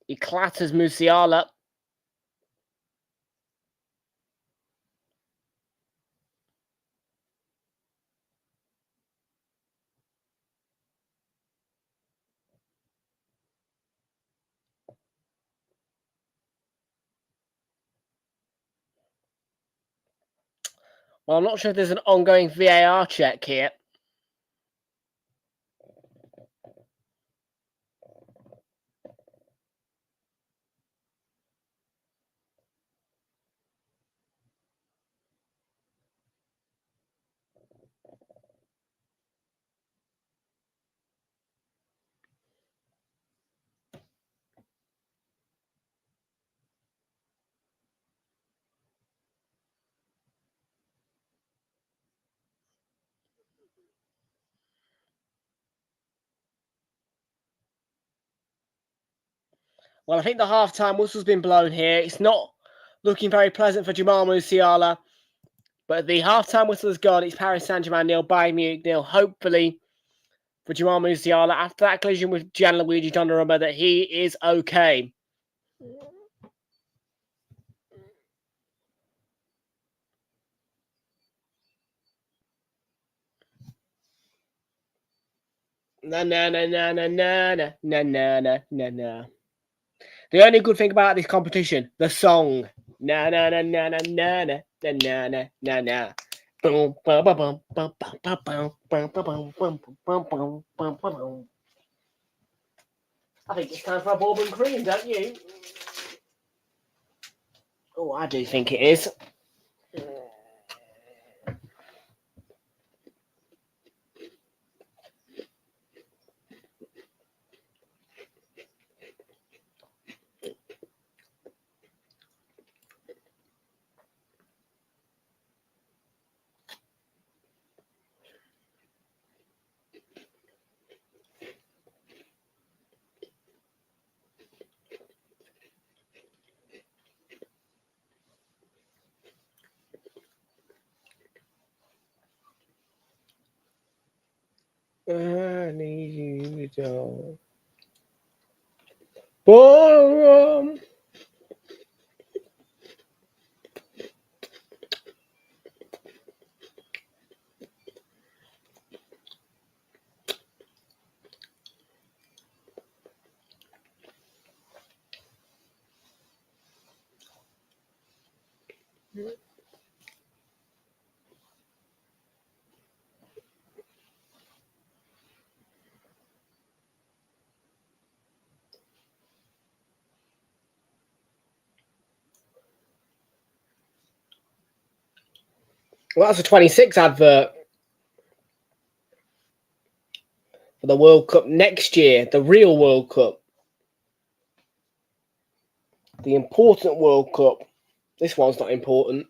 He clatters Musiala. Well, I'm not sure if there's an ongoing VAR check here. Well, I think the half-time whistle's been blown here. It's not looking very pleasant for Jamal Musiala. But the half-time whistle has gone. It's Paris Saint-Germain 0, Bayern Munich 0. Hopefully, for Jamal Musiala, after that collision with Gianluigi Donnarumma, that he is okay. Na na na na na na na na na na na. The only good thing about this competition, the song. Na na na na na na na na na na na. I think it's time for a bourbon cream, don't you? Oh, I do think it is. I need you to go. Boom. Well, that's a 26 advert for the World Cup next year, the real World Cup. The important World Cup. This one's not important.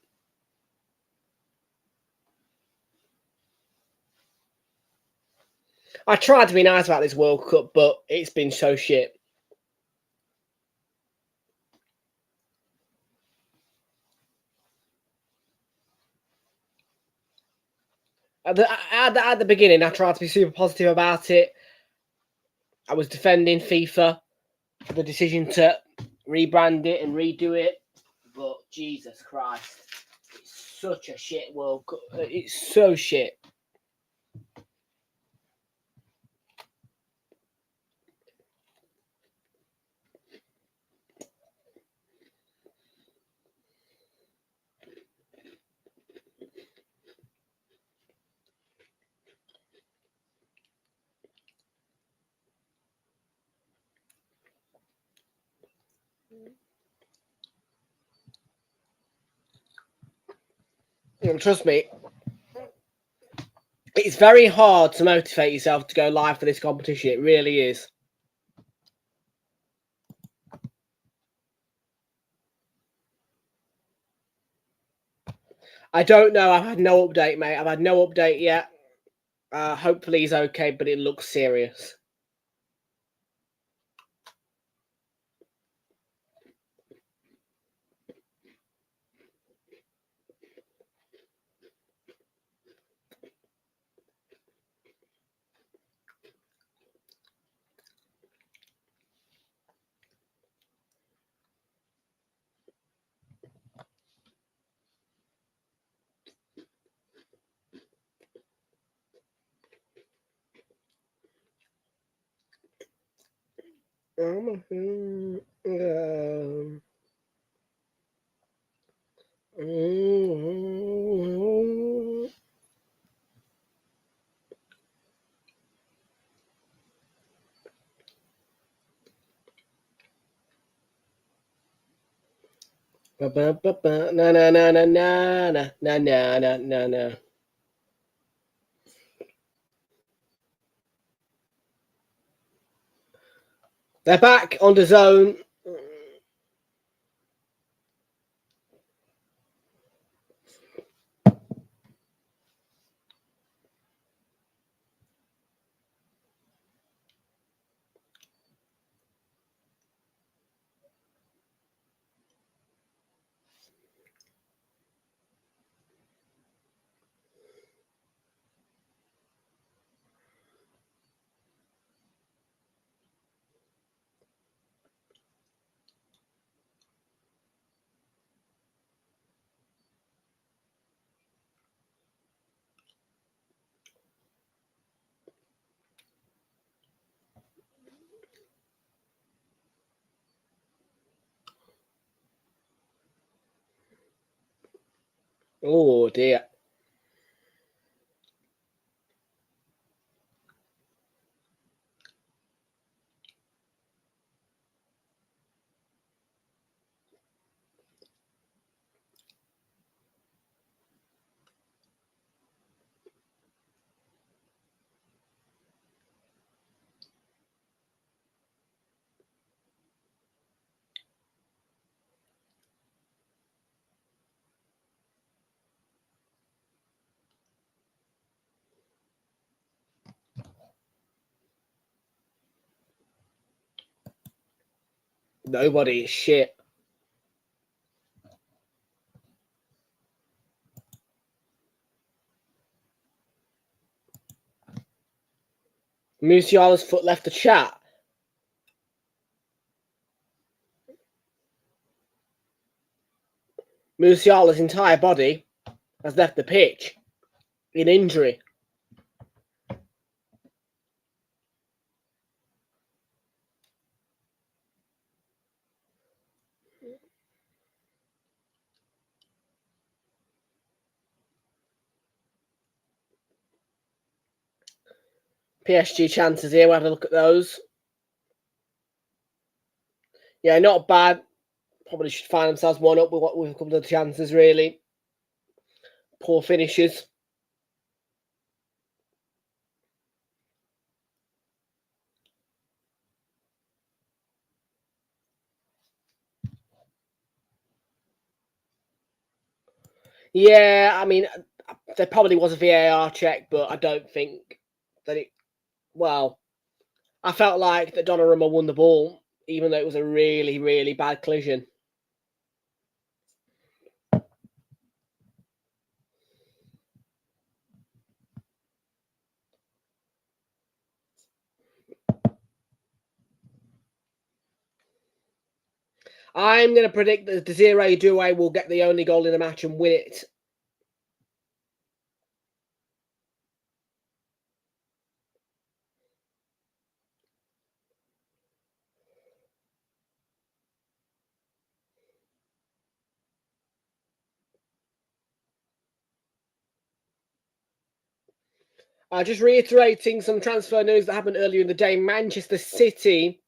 I tried to be nice about this World Cup, but it's been so shit. At the beginning, I tried to be super positive about it. I was defending FIFA for the decision to rebrand it and redo it. But Jesus Christ, it's such a shit World Cup. It's so shit. Trust me, it's very hard to motivate yourself to go live for this competition. It really is. I don't know. I've had no update, mate. I've had no update yet. Hopefully he's okay, but it looks serious. No. They're back on DAZN. Oh dear. Nobody is shit. Musiala's foot left the chat. Musiala's entire body has left the pitch in injury. PSG chances here. We'll have a look at those. Yeah, not bad. Probably should find themselves one up with a couple of chances, really. Poor finishes. Yeah, I mean, there probably was a VAR check, but I don't think that it... Well, I felt like that Donnarumma won the ball, even though it was a really, really bad collision. I'm going to predict that Desiree Doué will get the only goal in the match and win it. Just reiterating some transfer news that happened earlier in the day. Manchester City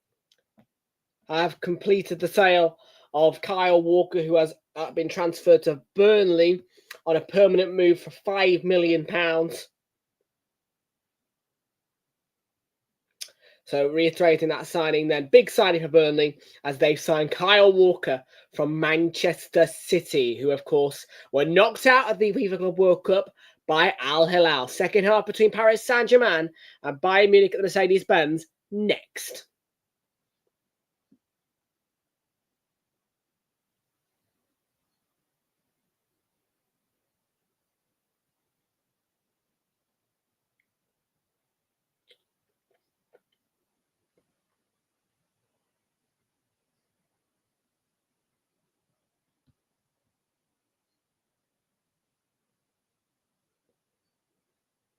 have completed the sale of Kyle Walker, who has been transferred to Burnley on a permanent move for £5 million. So reiterating that signing then, big signing for Burnley as they've signed Kyle Walker from Manchester City, who of course were knocked out of the FIFA Club World Cup by Al Hilal. Second half between Paris Saint-Germain and Bayern Munich at the Mercedes-Benz next.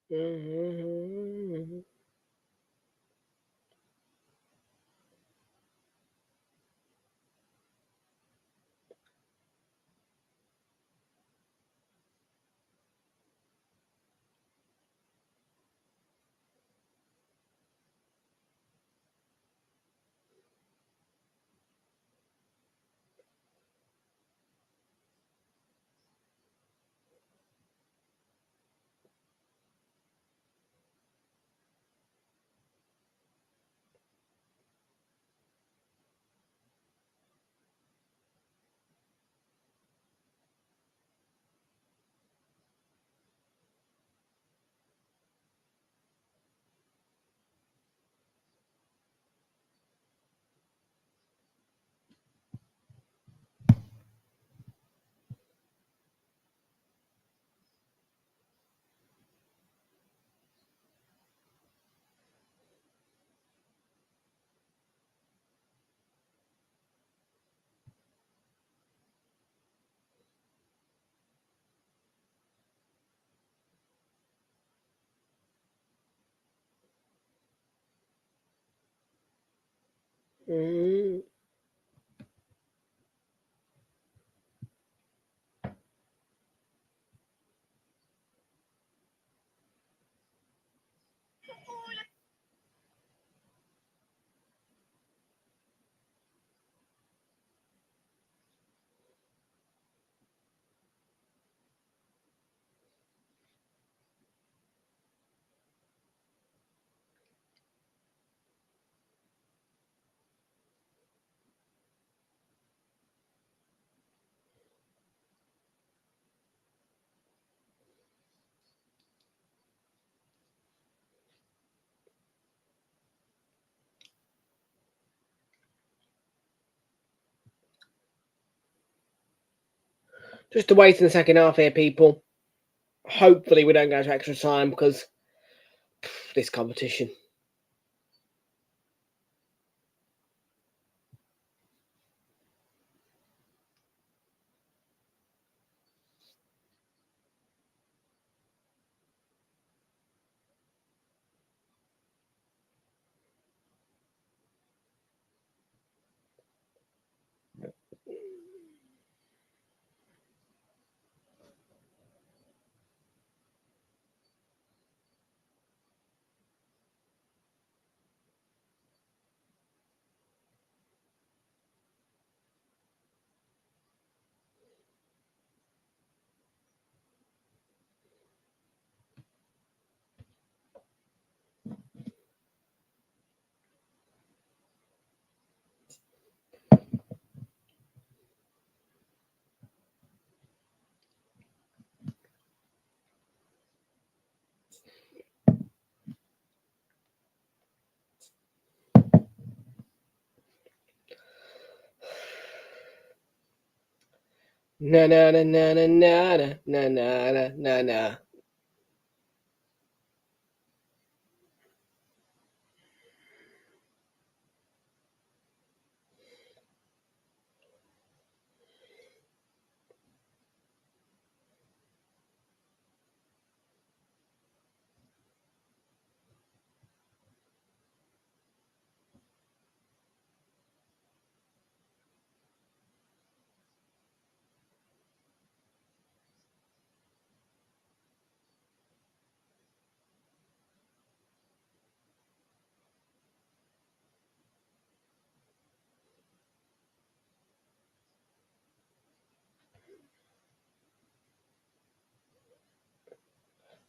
Mm-hmm. Mm-hmm. Just to wait in the second half here, people. Hopefully we don't go to extra time because this competition. Na na na na na na na na na na.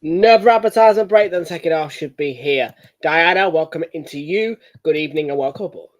Another advertisement break, then the second half should be here. Diana, welcome into you. Good evening and welcome aboard.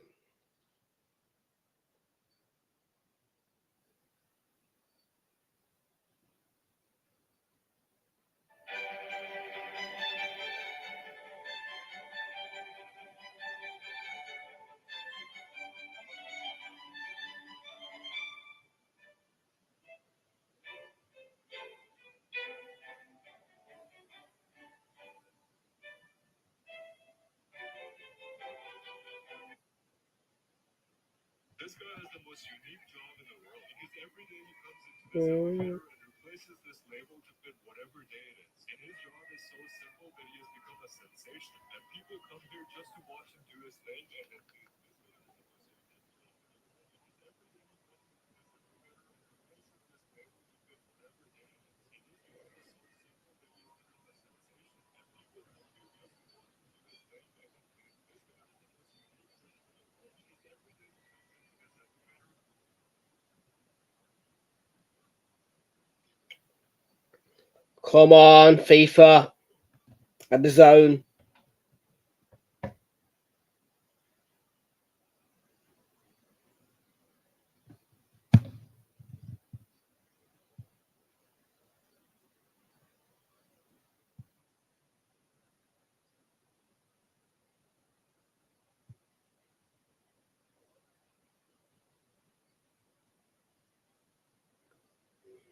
This guy has the most unique job in the world because every day he comes into his computer and replaces this label to fit whatever day it is. And his job is so simple that he has become a sensation. And people come here just to watch him do his thing. And then this guy has the most unique job in the world because every day he comes into his computer and replaces this label to fit whatever day it is. And his job is so simple that he has become a sensation. And people come here just to watch him do his thing. And then this guy has the most unique job in the world because every day he comes into his computer. Come on, FIFA. At the zone.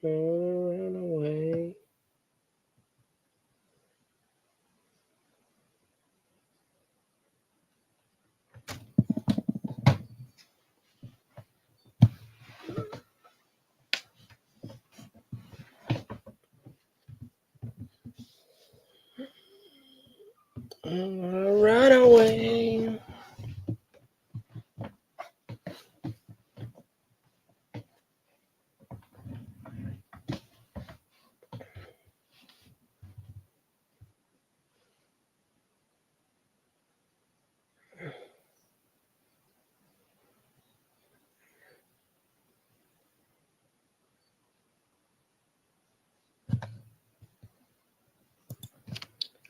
Run away. Run away.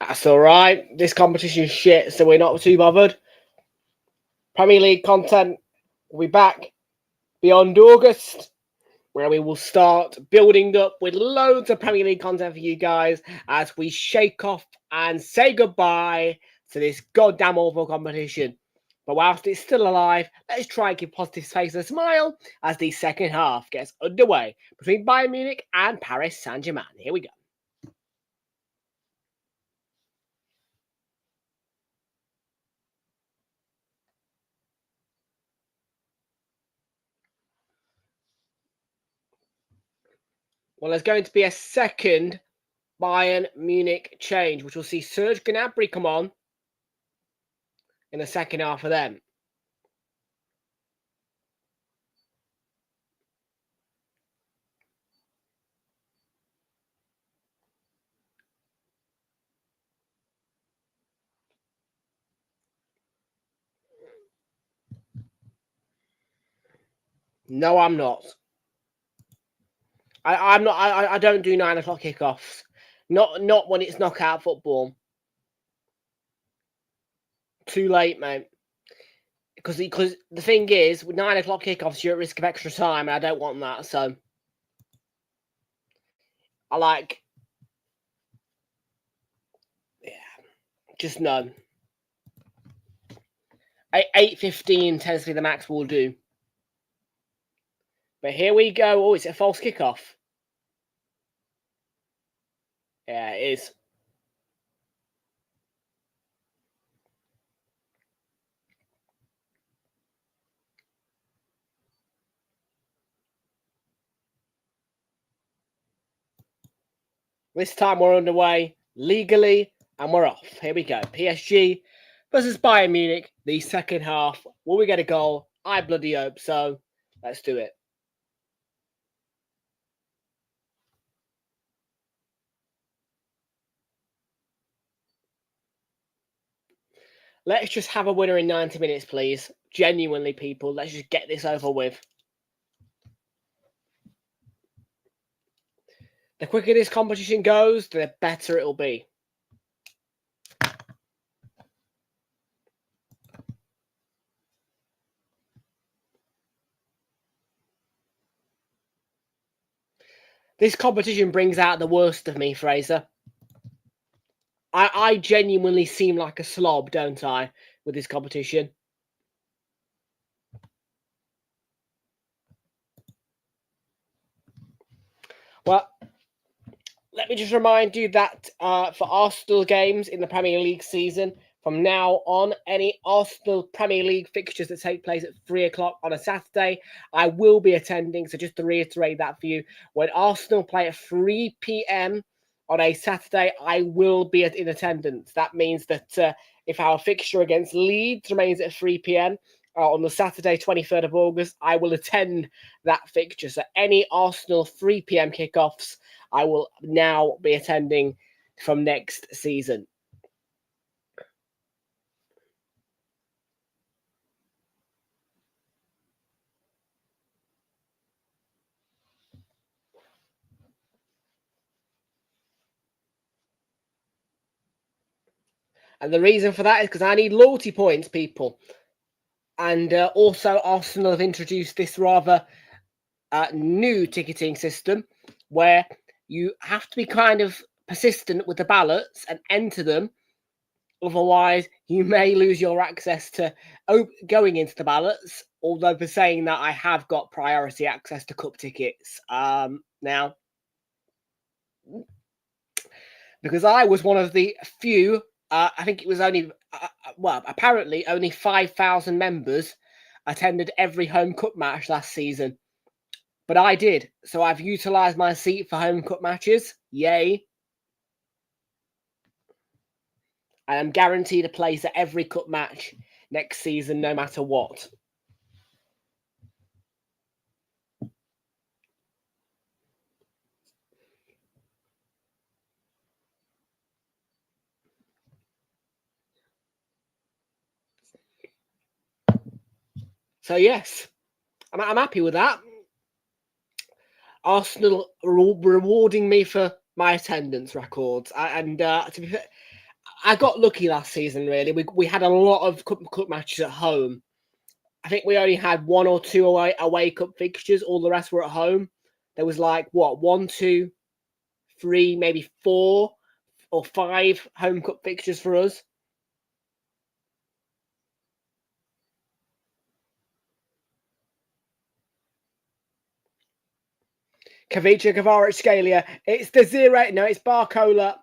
That's all right. This competition's shit, so we're not too bothered. Premier League content will be back beyond August, where we will start building up with loads of Premier League content for you guys as we shake off and say goodbye to this goddamn awful competition. But whilst it's still alive, let's try and give positive face a smile as the second half gets underway between Bayern Munich and Paris Saint-Germain. Here we go. Well, there's going to be a second Bayern Munich change, which will see Serge Gnabry come on in the second half of them. No, I'm not. I'm not. I don't do 9 o'clock kickoffs. Not when it's knockout football. Too late, mate. Because the thing is, with 9 o'clock kickoffs, you're at risk of extra time, and I don't want that. So I like, just no. 8:15 tends to be the max we'll do. But here we go. Oh, it's a false kickoff. Yeah, it is. This time we're underway legally and we're off. Here we go. PSG versus Bayern Munich, the second half. Will we get a goal? I bloody hope so. Let's do it. Let's just have a winner in 90 minutes, please. Genuinely, people. Let's just get this over with. The quicker this competition goes, the better it'll be. This competition brings out the worst of me, Fraser. I genuinely seem like a slob, don't I, with this competition? Well, let me just remind you that for Arsenal games in the Premier League season, from now on, any Arsenal Premier League fixtures that take place at 3 o'clock on a Saturday, I will be attending. So just to reiterate that for you, when Arsenal play at 3 p.m. on a Saturday, I will be in attendance. That means that if our fixture against Leeds remains at 3 p.m. On the Saturday, 23rd of August, I will attend that fixture. So any Arsenal 3 p.m. kickoffs, I will now be attending from next season. And the reason for that is because I need loyalty points, people. And also, Arsenal have introduced this rather new ticketing system where you have to be kind of persistent with the ballots and enter them. Otherwise, you may lose your access to going into the ballots. Although for saying that, I have got priority access to cup tickets now. Because I was one of the few, I think it was only, apparently only 5,000 members attended every home cup match last season. But I did. So I've utilised my seat for home cup matches. Yay. I am guaranteed a place at every cup match next season, no matter what. So yes, I'm happy with that. Arsenal rewarding me for my attendance records. And to be fair, I got lucky last season, really. We had a lot of cup matches at home. I think we only had 1 or 2 away cup fixtures. All the rest were at home. There was like, 1, 2, 3, maybe 4 or 5 home cup fixtures for us. Kavicha, Kvaratskhelia, Scalia. It's the 0. No, it's Barcola.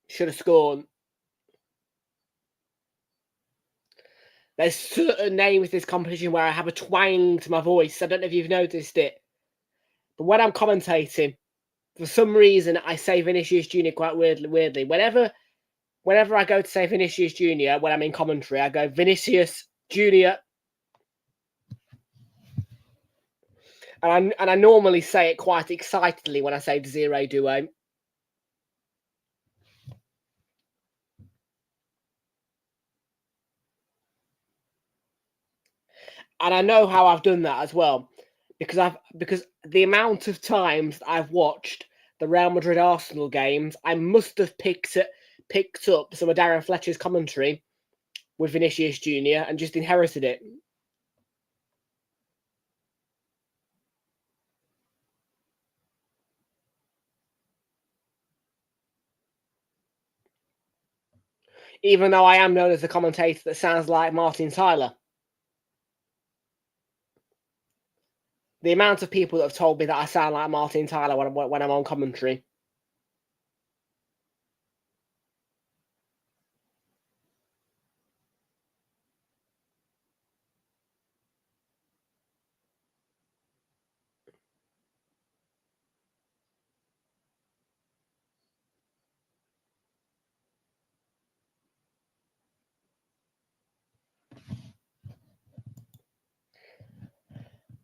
Should have scored. There's certain names in this competition where I have a twang to my voice. I don't know if you've noticed it. But when I'm commentating, for some reason, I say Vinicius Junior quite weirdly. Whenever I go to say Vinicius Junior, when I'm in commentary, I go Vinicius Junior. And I normally say it quite excitedly when I say Desiree Doué. And I know how I've done that as well, because the amount of times I've watched the Real Madrid Arsenal games, I must have picked up some of Darren Fletcher's commentary with Vinicius Junior and just inherited it. Even though I am known as the commentator that sounds like Martin Tyler. The amount of people that have told me that I sound like Martin Tyler when I'm on commentary.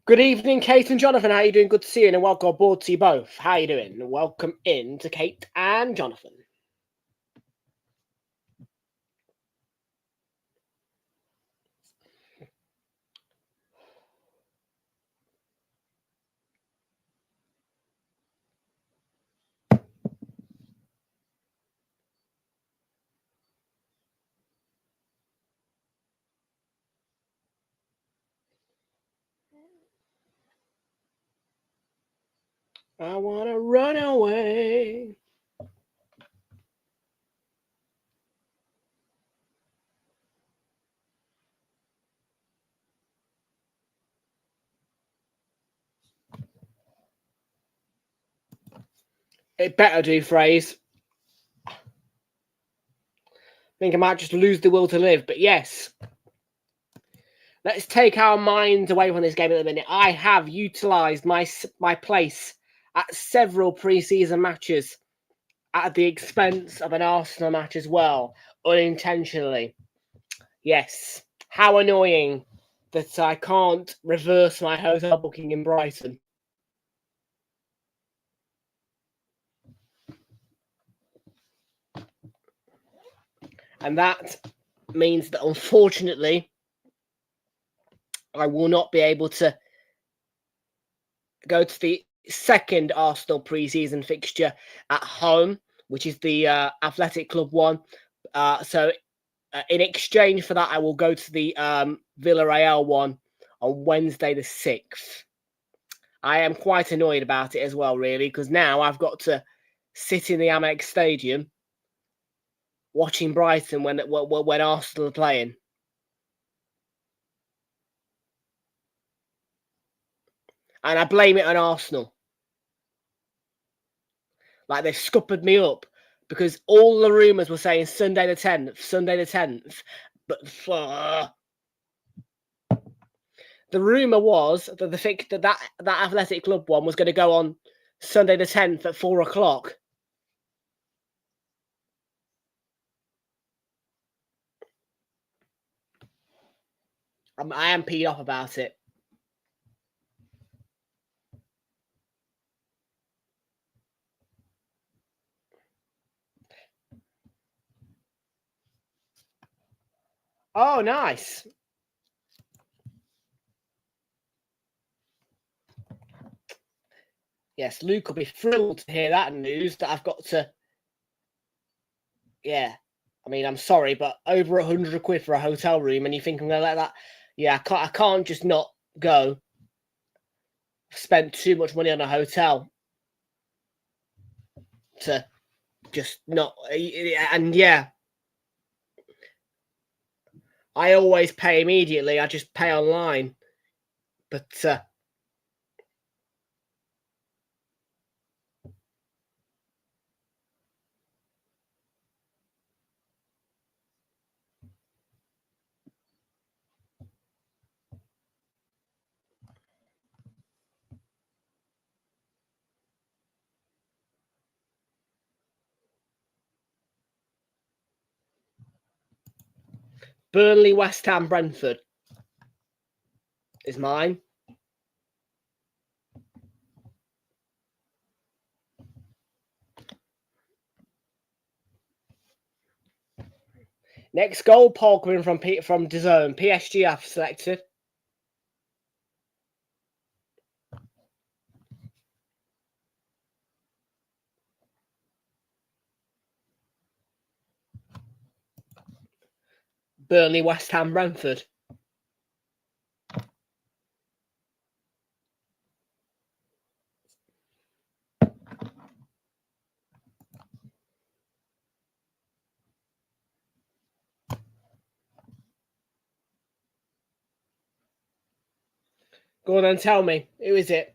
Good evening, Kate and Jonathan. How are you doing? Good to see you, and welcome aboard to you both. How are you doing? Welcome in to Kate and Jonathan. I want to run away. It better do, phrase. I think I might just lose the will to live, but yes. Let's take our minds away from this game at the minute. I have utilised my place at several pre-season matches at the expense of an Arsenal match as well, unintentionally. Yes. How annoying that I can't reverse my hotel booking in Brighton. And that means that, unfortunately, I will not be able to go to the second Arsenal pre-season fixture at home, which is the Athletic Club one. So in exchange for that, I will go to the Villarreal one on Wednesday the 6th. I am quite annoyed about it as well, really, because now I've got to sit in the Amex Stadium watching Brighton when Arsenal are playing. And I blame it on Arsenal. Like, they've scuppered me up because all the rumours were saying Sunday the 10th. But the rumour was that that Athletic Club one was going to go on Sunday the 10th at 4 o'clock. I am peed off about it. Oh, nice. Yes, Luke will be thrilled to hear that news, that I've got to... Yeah. I mean, I'm sorry, but over £100 for a hotel room, and you think I'm going to let that... Yeah, I can't just not go. I've spent too much money on a hotel to just not... And yeah, I always pay immediately. I just pay online. But Burnley, West Ham, Brentford is mine. Next goal, Paul coming from DAZN. PSG I've selected. Burnley, West Ham, Brentford. Go on and tell me, who is it?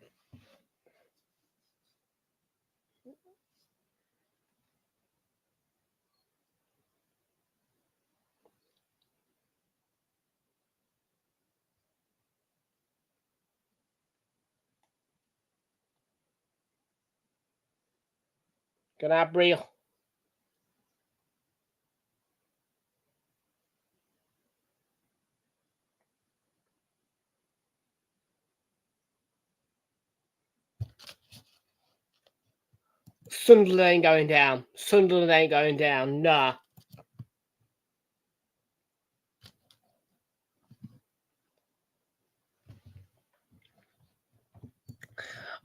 Gonna have Real. Sunderland ain't going down. Sunderland ain't going down. Nah.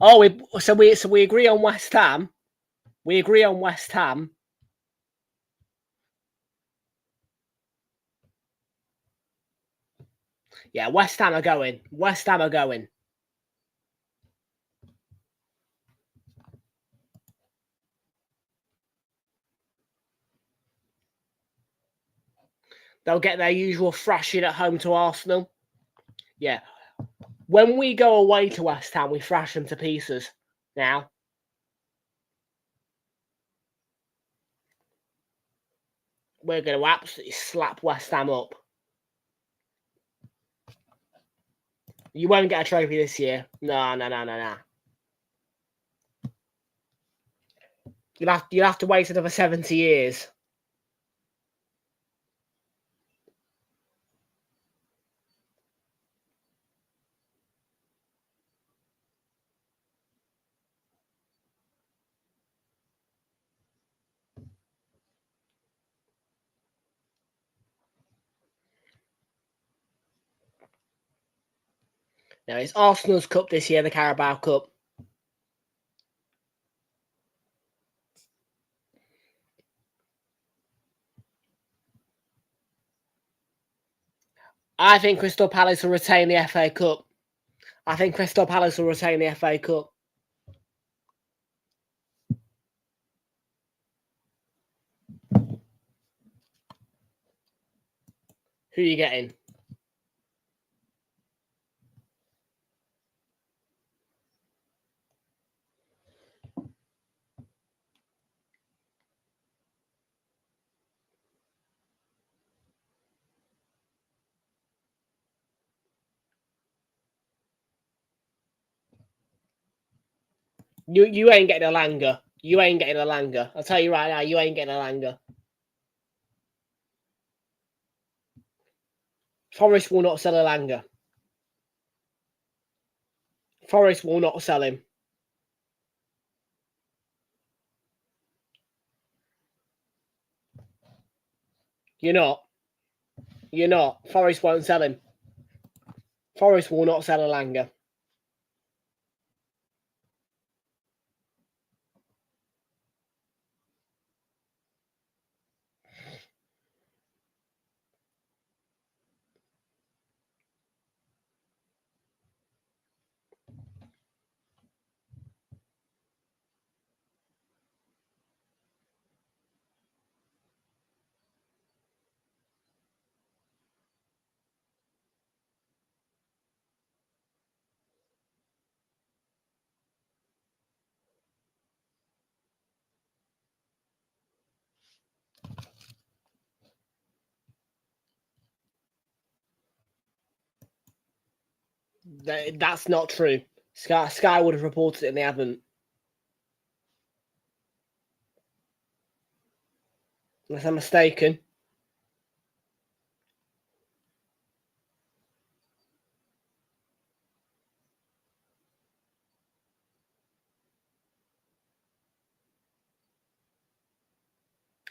Oh, we agree on West Ham. We agree on West Ham. Yeah, West Ham are going. West Ham are going. They'll get their usual thrashing at home to Arsenal. Yeah. When we go away to West Ham, we thrash them to pieces. Now. We're going to absolutely slap West Ham up. You won't get a trophy this year. No. You'll have to wait another 70 years. Now, it's Arsenal's cup this year, the Carabao Cup. I think Crystal Palace will retain the FA Cup. I think Crystal Palace will retain the FA Cup. Who are you getting? You ain't getting a Langer. You ain't getting a Langer. I'll tell you right now, you ain't getting a Langer. Forest will not sell a Langer. Forest will not sell him. You're not. You're not. Forest won't sell him. Forest will not sell a Langer. That's not true. Sky would have reported it and they haven't. Unless I'm mistaken.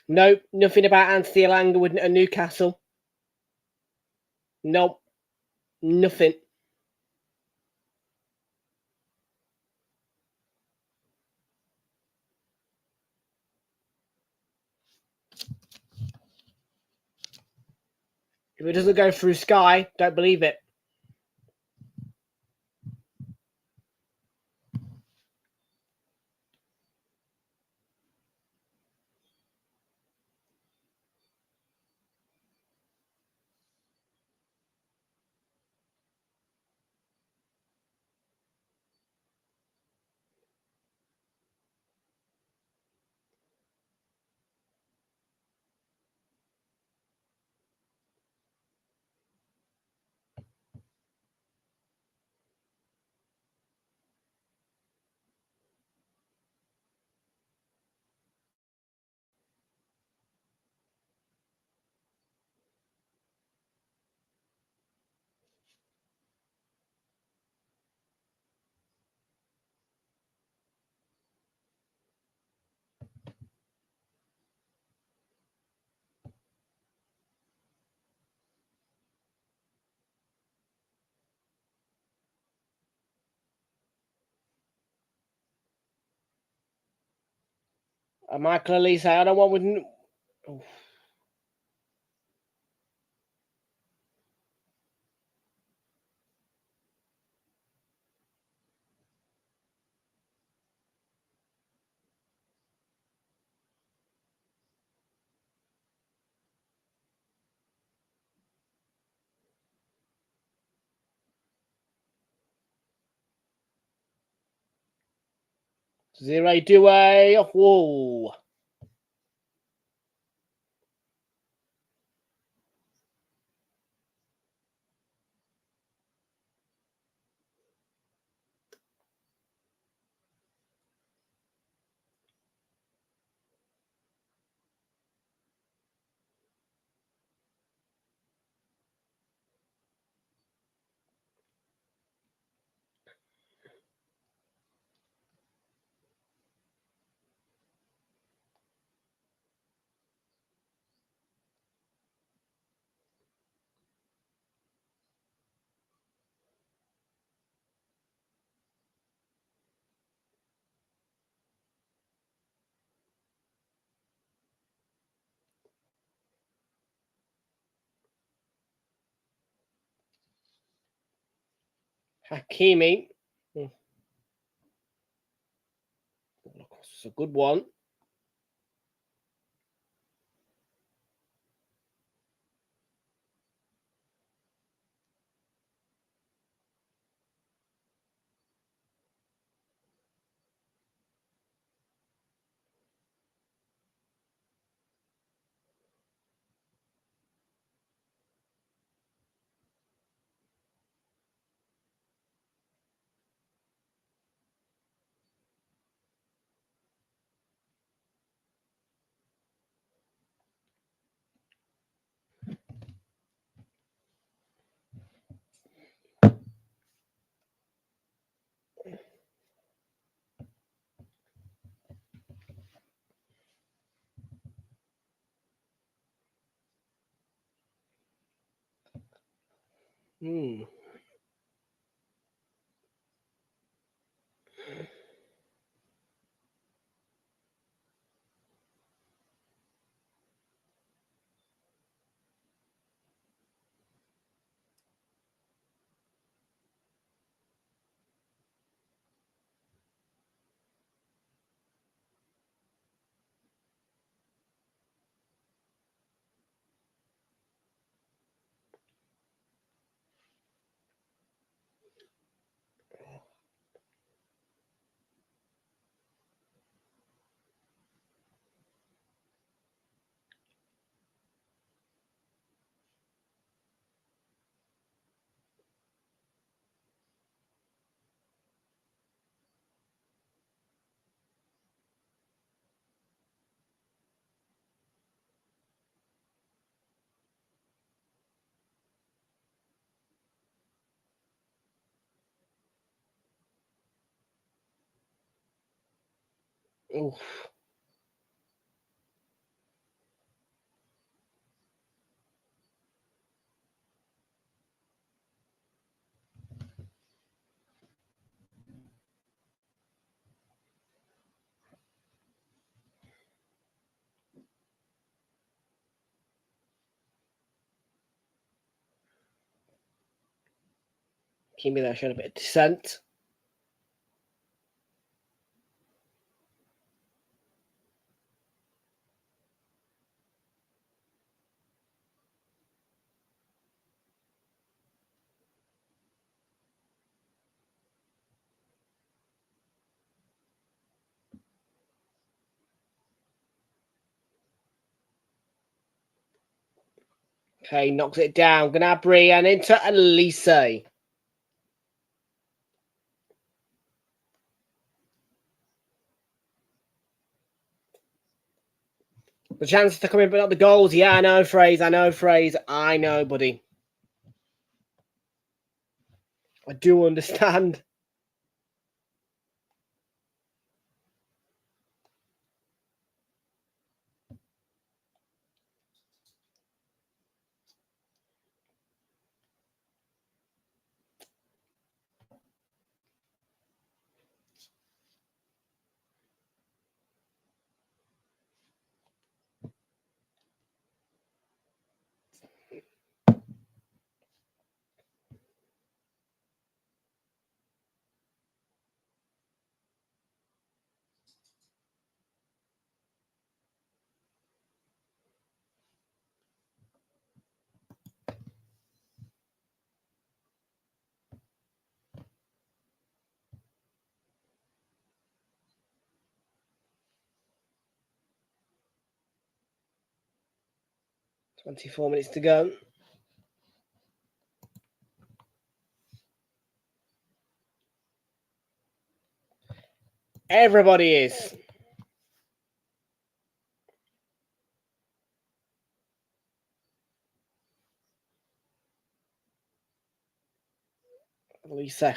Nope, nothing about Anthony Elanga with Newcastle. Nope, nothing. If it doesn't go through Sky, don't believe it. Michael Elise, I don't want with. Oh. Zero duo. Whoa. Hakimi. It's a good one. Hmm. Oof. Kimi there showing a bit of dissent. Okay, knocks it down. Gnabry and into Elise. The chances to come in, but not the goals. Yeah, I know, Fraser. I know, buddy. I do understand. $24 minutes to go. Everybody is. Lisa.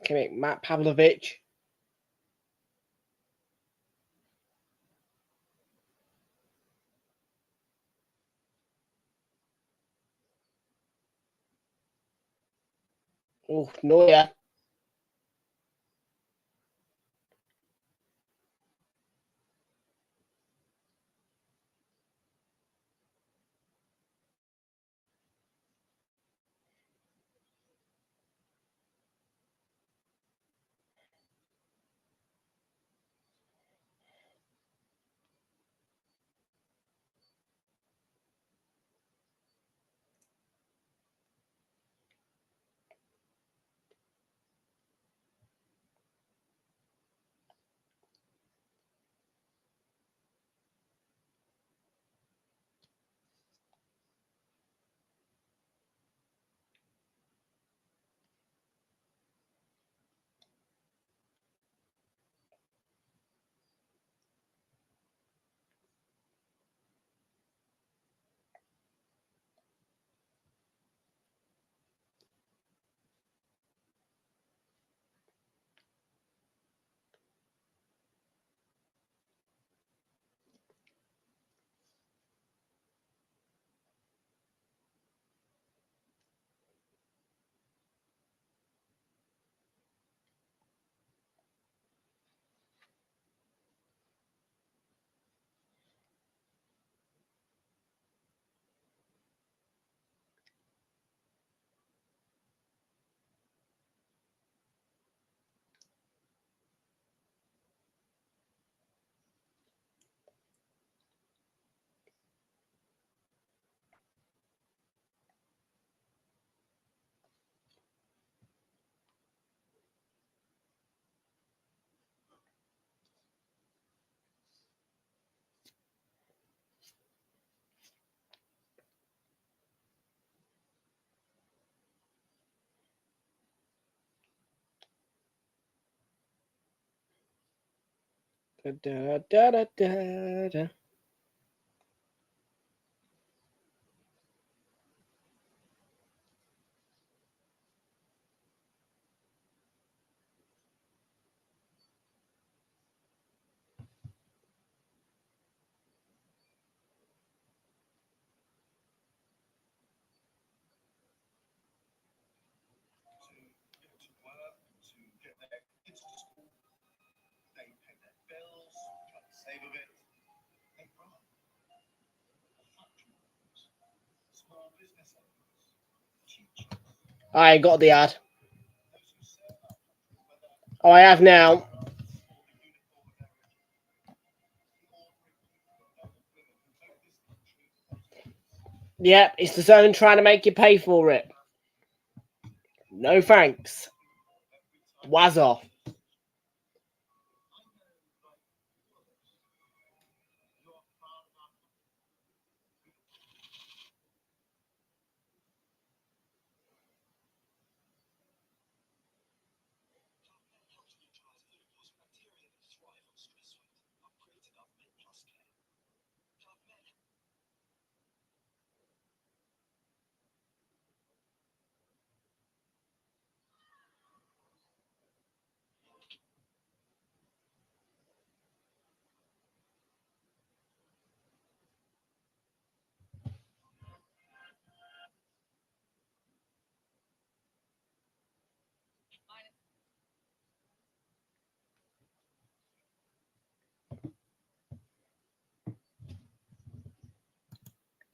Okay, Matt Pavlovich. Oh, Neuer. Da, da, da, da, da, da. I ain't got the ad. Oh, I have now. Yep, it's the zone trying to make you pay for it. No thanks. Was off.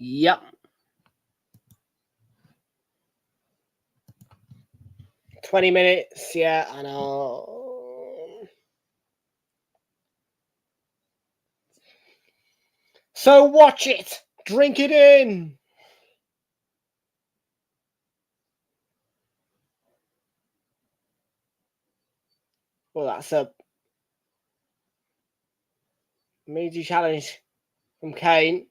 Yep. 20 minutes, yeah, I know. So watch it. Drink it in. Well, that's a meaty challenge from Kane.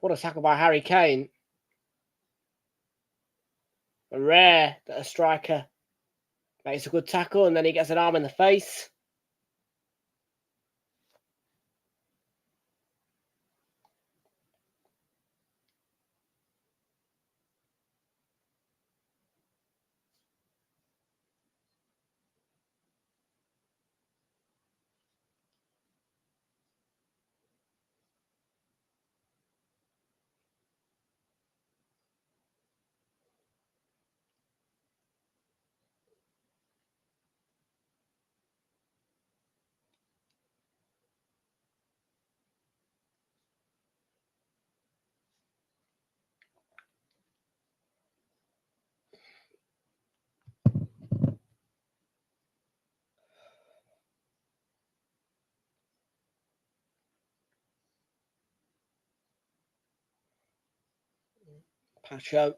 What a tackle by Harry Kane. Rare that a striker makes a good tackle and then he gets an arm in the face. Pacho.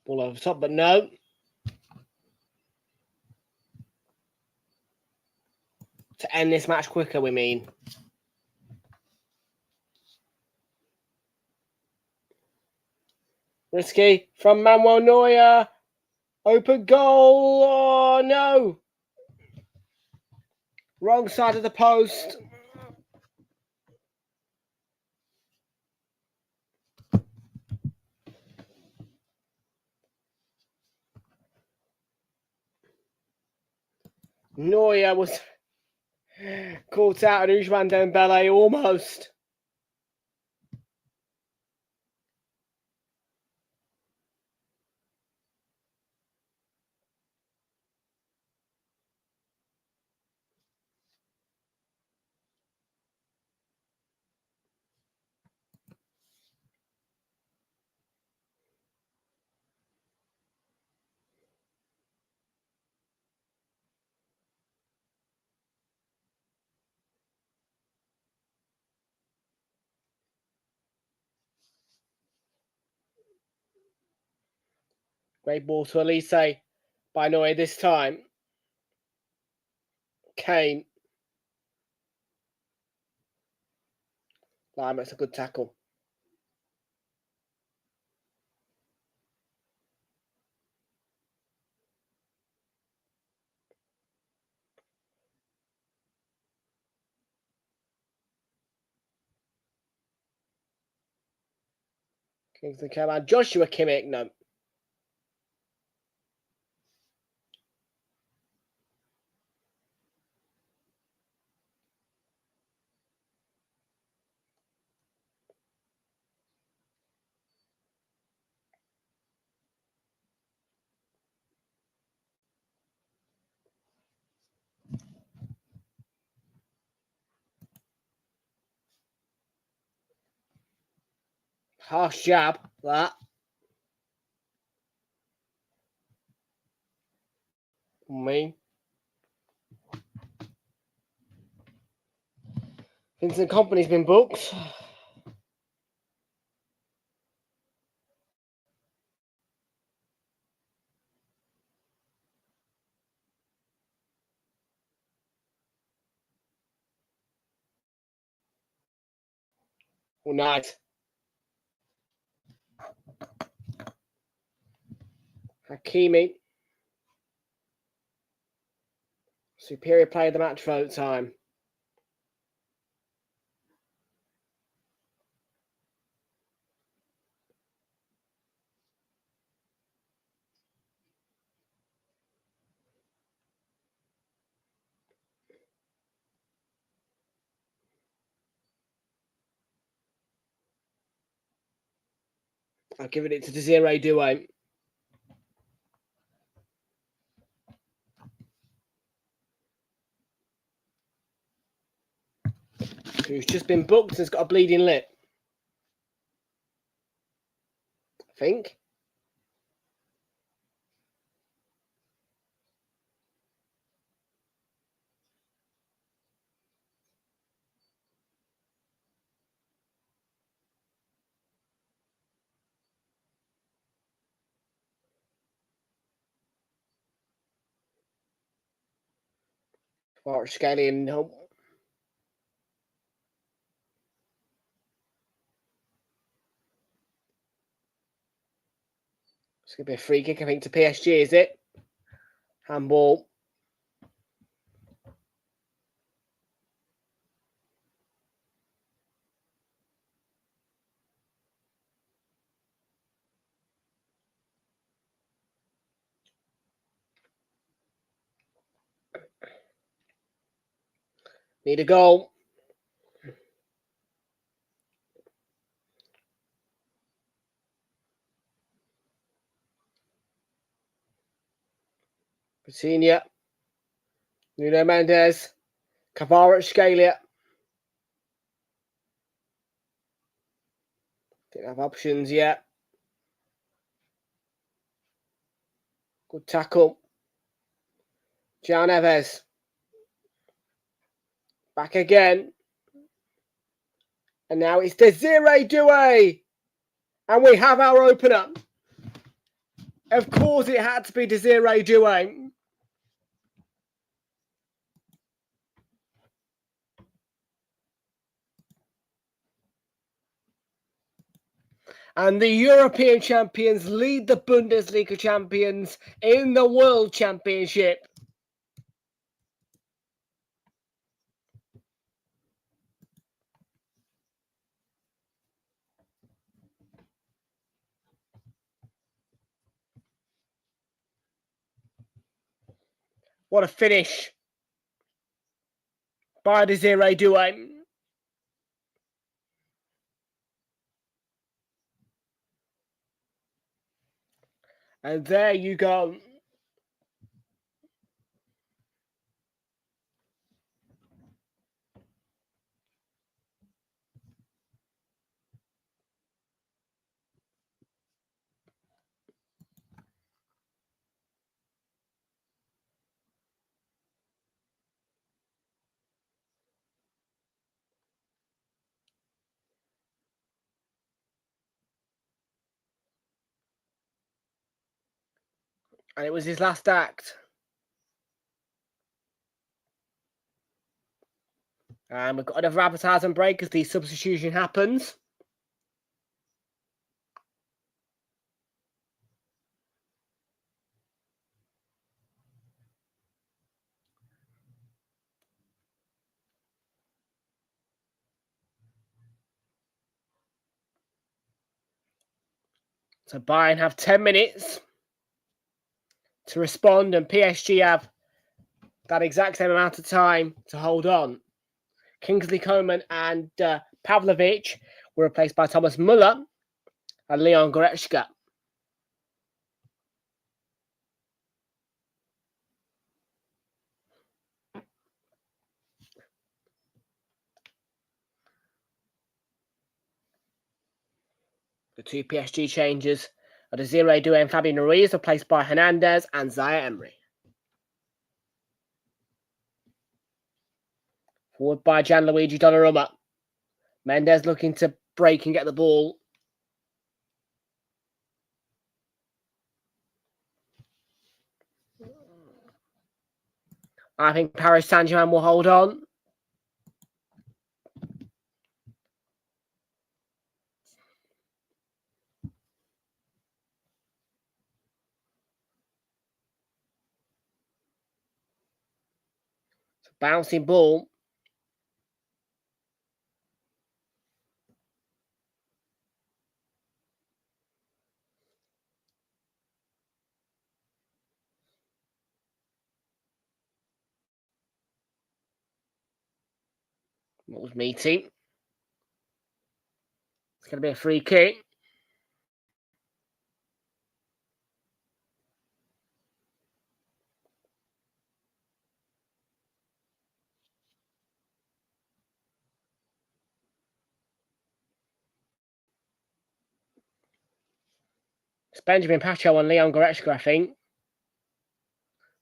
Ball over the top, but no. To end this match quicker, we mean. Risky from Manuel Neuer. Open goal. Oh, no. Wrong side of the post. Neuer was caught out and Ousmane Dembele almost. Great ball to Elise by Neuer this time. Kane. Lime, it's a good tackle. Kingsley Coman. Joshua Kimmich, no. Harsh jab, that. Me. Vincent Kompany's been booked. Oh, nice. Hakimi. Superior player of the match vote time. I'll give it to Desiree Doué. Who's just been booked and has got a bleeding lip. I think. Kvaratskhelia, no. It's going to be a free kick, I think, to PSG, is it? Handball. Need a goal. Coutinho. Nuno Mendes. Kvaratskhelia. Didn't have options yet. Good tackle. Jan Neves. Back again. And now it's Desiree Doué. And we have our opener. Of course it had to be Desiree Doué. And the European champions lead the Bundesliga champions in the World Championship. What a finish by Desiree Doué. And there you go. And it was his last act. And we've got another advertisement break as the substitution happens. So Bayern have 10 minutes to respond, and PSG have that exact same amount of time to hold on. Kingsley Coman and Pavlovic were replaced by Thomas Müller and Leon Goretzka. The two PSG changes are Desiree Doué and Fabian Ruiz, replaced by Hernandez and Zaire Emery. Forward by Gianluigi Donnarumma. Mendes looking to break and get the ball. I think Paris Saint-Germain will hold on. It's a bouncing ball. What was meeting? It's going to be a free kick. It's Benjamin Pacho and Leon Goretzka, I think.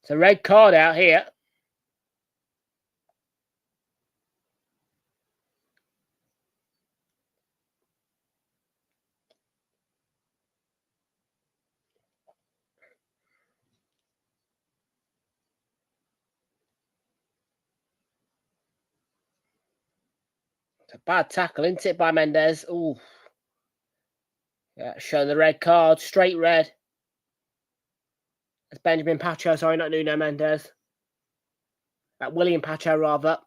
It's a red card out here. It's a bad tackle, isn't it, by Mendes? Ooh. Yeah, showing the red card. Straight red. It's Benjamin Pacho, sorry, not Nuno Mendes. William Pacho, rather.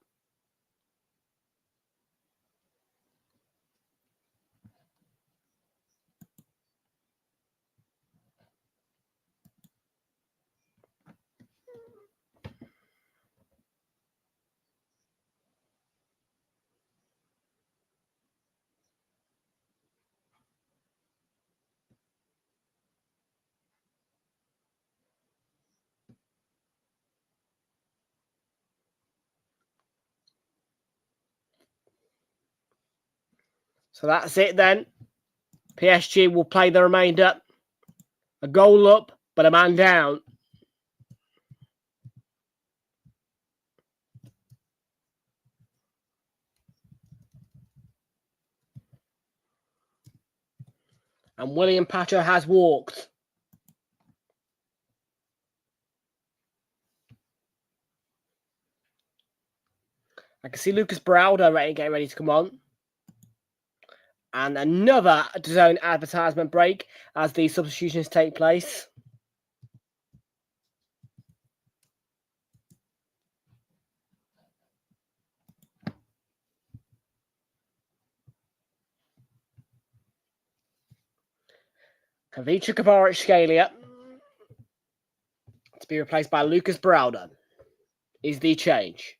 So that's it then. PSG will play the remainder. A goal up, but a man down. And William Pacho has walked. I can see Lucas Beraldo getting ready to come on. And another DAZN advertisement break as the substitutions take place. Kavica Kvaratskhelia to be replaced by Lucas Beraldo is the change.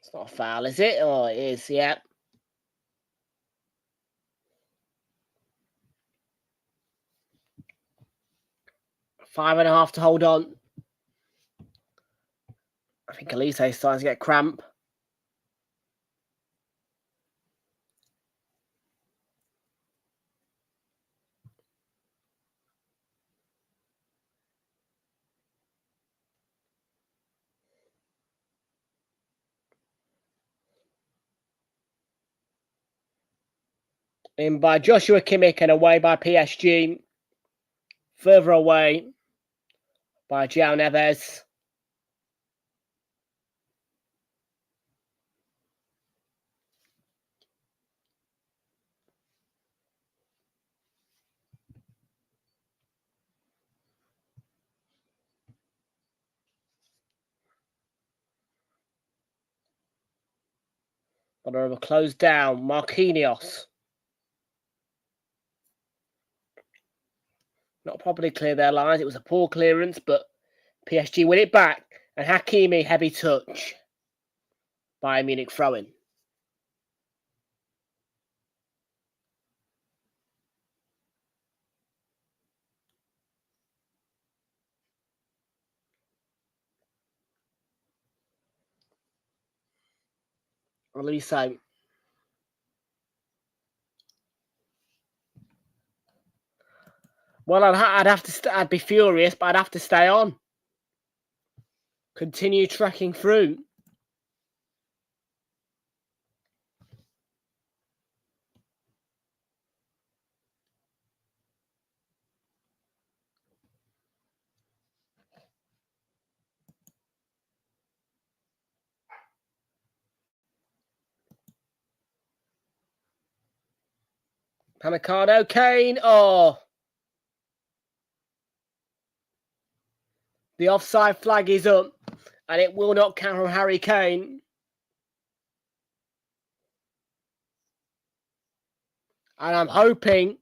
It's not a foul, is it? Oh, it is, yeah. Five and a half to hold on. I think Elise is starting to get cramp. In by Joshua Kimmich and away by PSG. Further away by João Neves. But over closed down. Marquinhos. Not properly clear their lines. It was a poor clearance, but PSG win it back. And Hakimi, heavy touch. Bayern Munich throw-in. Elise. Well, I'd be furious, but I'd have to stay on. Continue tracking through. Pamecano, Kane. Oh. The offside flag is up, and it will not count from Harry Kane. And I'm hoping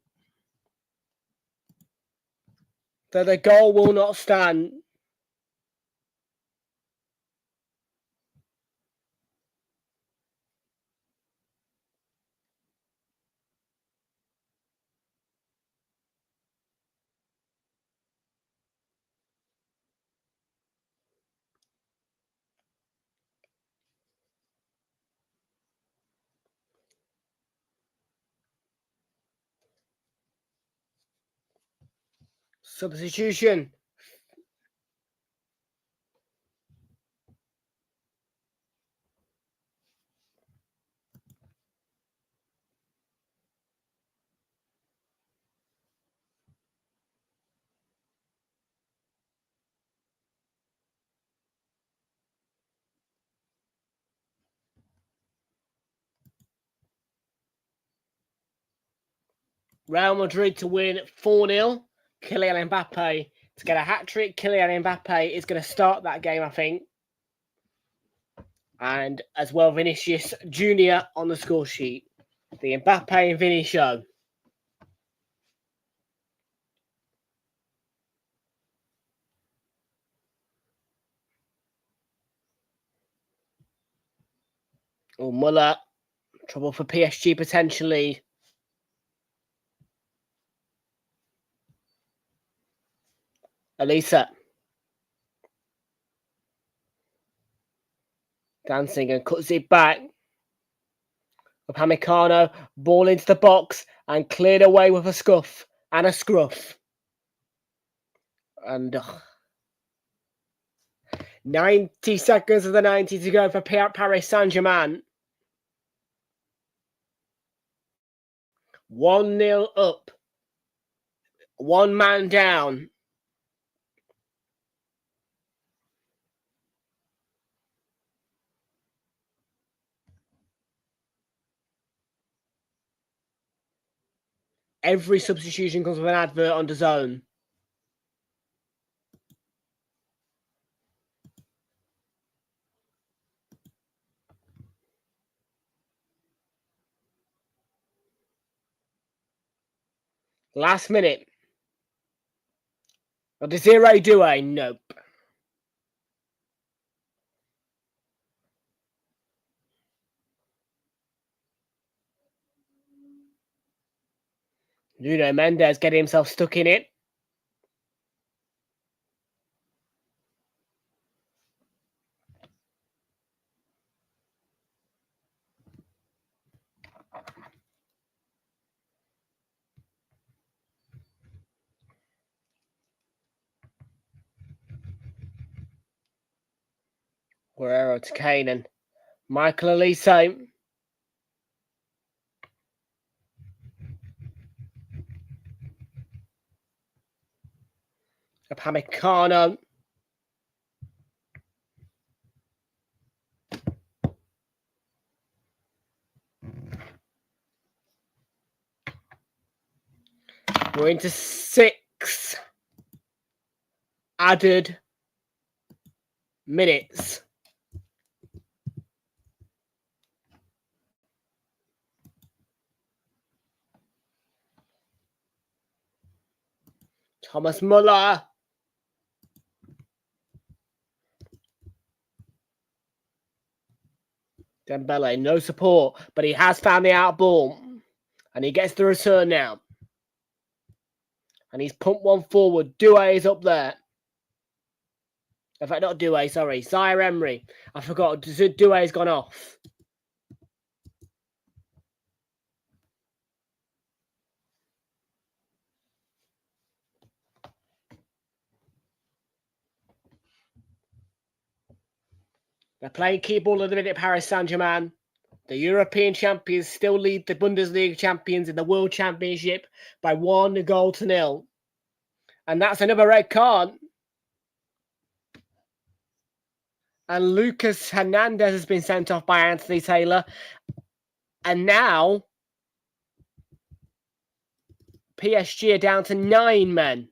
that the goal will not stand. Substitution. Real Madrid to win 4-0. Kylian Mbappe to get a hat-trick. Kylian Mbappe is going to start that game, I think. And as well, Vinicius Jr. on the score sheet. The Mbappe and Vini show. Oh, Muller. Trouble for PSG potentially. Elisa. Dancing and cuts it back. Upamecano, ball into the box and cleared away with a scuff and a scruff. And 90 seconds of the 90 to go for Paris Saint-Germain. 1-0 up. One man down. Every substitution comes with an advert on DAZN. Last minute. Desiree Doué, nope. Nuno Mendes getting himself stuck in it. Guerrero to Kane and Michael Elise. Upamecano. We're into 6 added minutes. Thomas Muller. Dembele, no support, but he has found the out ball. And he gets the return now. And he's pumped one forward. Doué is up there. In fact, not Doué, sorry. Zaire Emery. I forgot. Doué's gone off. They're playing key ball at the minute, Paris Saint-Germain. The European champions still lead the Bundesliga champions in the World Championship by 1-0. And that's another red card. And Lucas Hernandez has been sent off by Anthony Taylor. And now PSG are down to 9 men.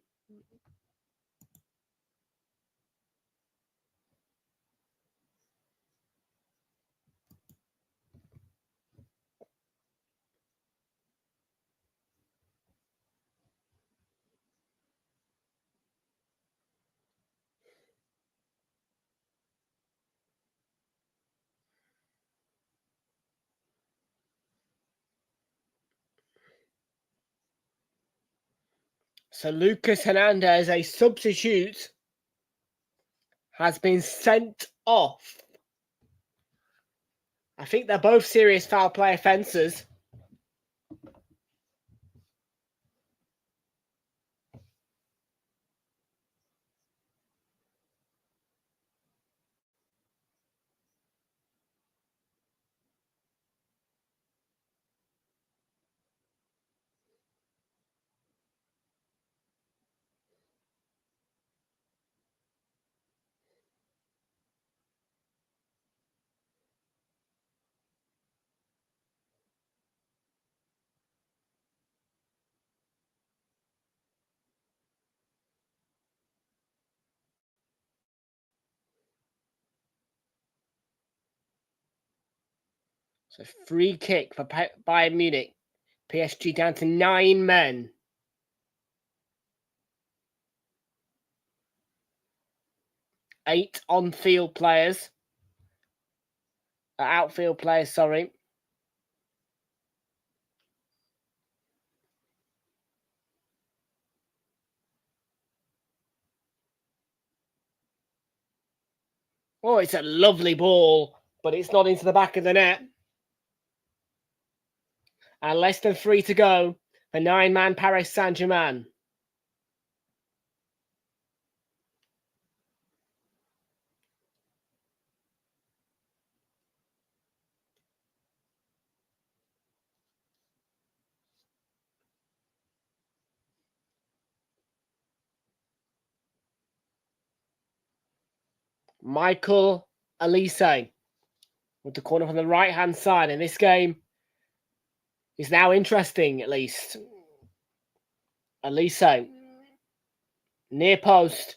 So Lucas Hernandez, a substitute, has been sent off. I think they're both serious foul play offences. So free kick for Bayern Munich. PSG down to 9 men. Eight outfield players, sorry. Oh, it's a lovely ball, but it's not into the back of the net. And less than 3 to go for 9-man Paris Saint-Germain. Michael Olise with the corner from the right-hand side. And this game is now interesting, at least. Olise, near post.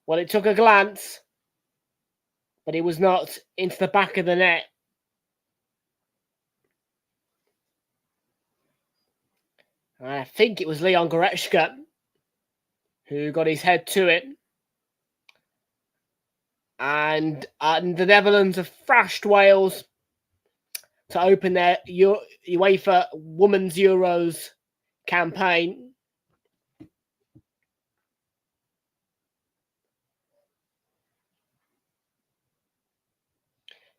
Well, it took a glance, but it was not into the back of the net. And I think it was Leon Goretzka who got his head to it. And the Netherlands have thrashed Wales to open their UEFA Women's Euros campaign.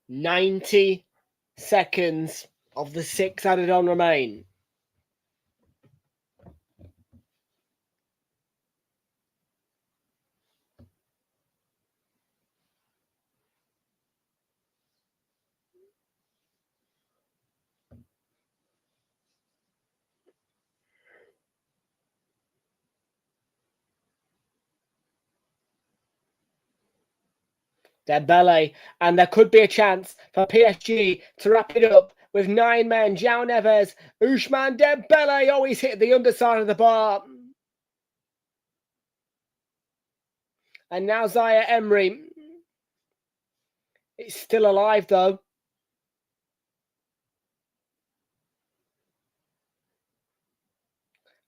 "90 seconds of the 6 added on remain." Dembele, and there could be a chance for PSG to wrap it up with 9 men. João Neves, Ousmane Dembele, always hit the underside of the bar. And now Zaire Emery. It's still alive though.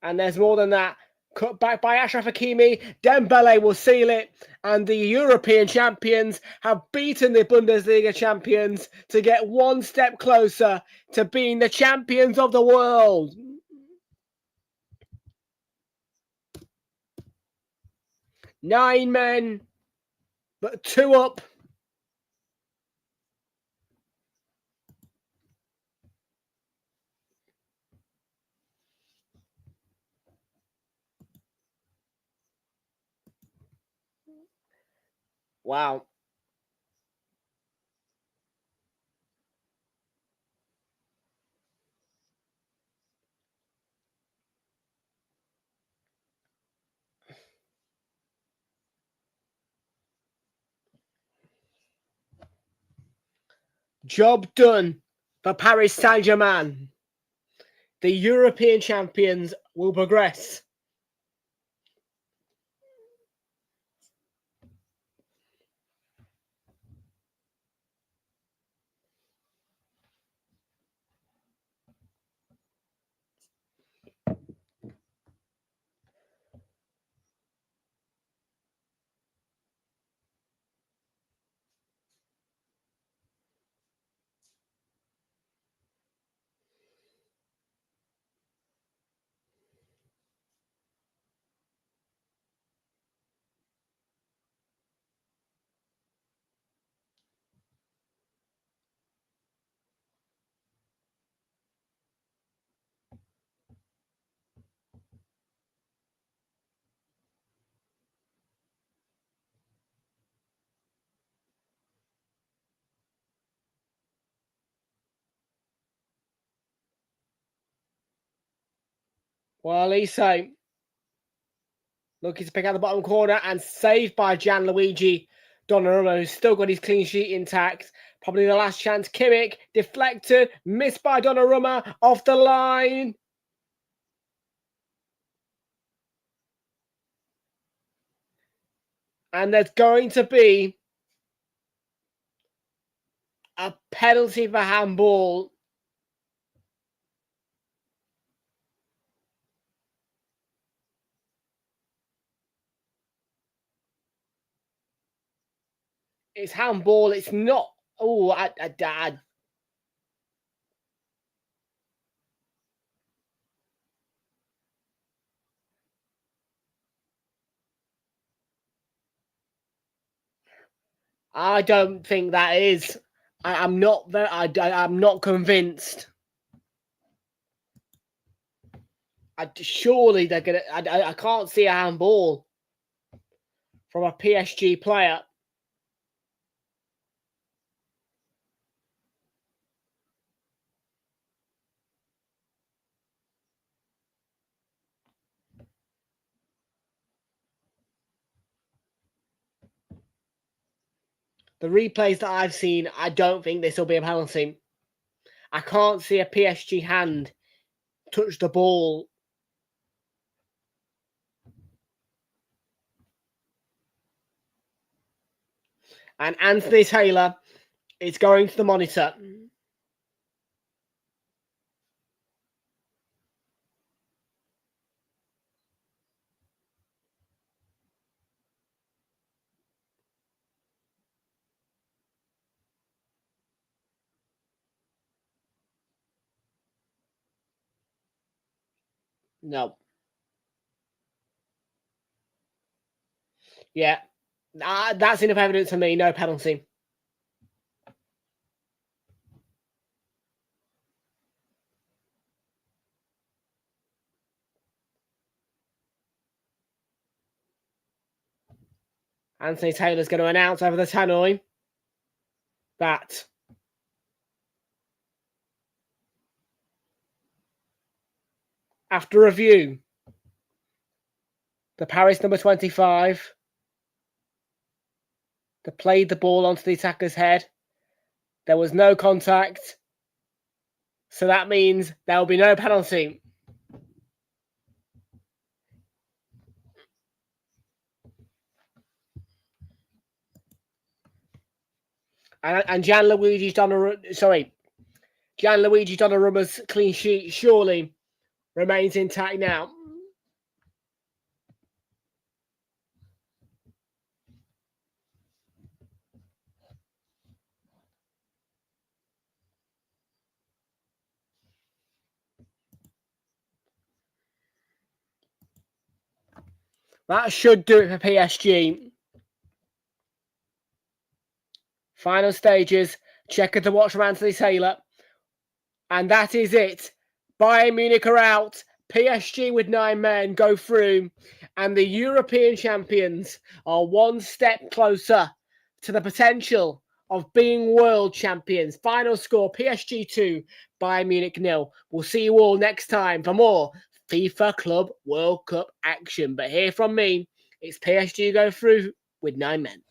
And there's more than that. Cut back by Achraf Hakimi. Dembele will seal it. And the European champions have beaten the Bundesliga champions to get one step closer to being the champions of the world. Nine men, but 2 up. Wow. Job done for Paris Saint-Germain. The European champions will progress. Well, Elise looking to pick out the bottom corner and saved by Gianluigi Donnarumma, who's still got his clean sheet intact. Probably the last chance. Kimmich deflected, missed by Donnarumma, off the line. And there's going to be a penalty for handball. It's handball. It's not. Oh, I don't think that is. I'm not very. I'm not convinced. Surely they're gonna. I can't see a handball from a PSG player. The replays that I've seen, I don't think this will be a penalty. I can't see a PSG hand touch the ball. And Anthony Taylor is going to the monitor. No. Yeah. That's enough evidence for me. No penalty. Anthony Taylor's going to announce over the tannoy that after review, the Paris number 25, They played the ball onto the attacker's head. There was no contact. So that means there will be no penalty. And Gianluigi Donnarumma's clean sheet surely remains intact now. That should do it for PSG. Final stages. Check at the watch from Anthony Taylor. And that is it. Bayern Munich are out. PSG with 9 men go through. And the European champions are one step closer to the potential of being world champions. Final score, PSG 2, Bayern Munich 0. We'll see you all next time for more FIFA Club World Cup action. But hear from me, it's PSG go through with 9 men.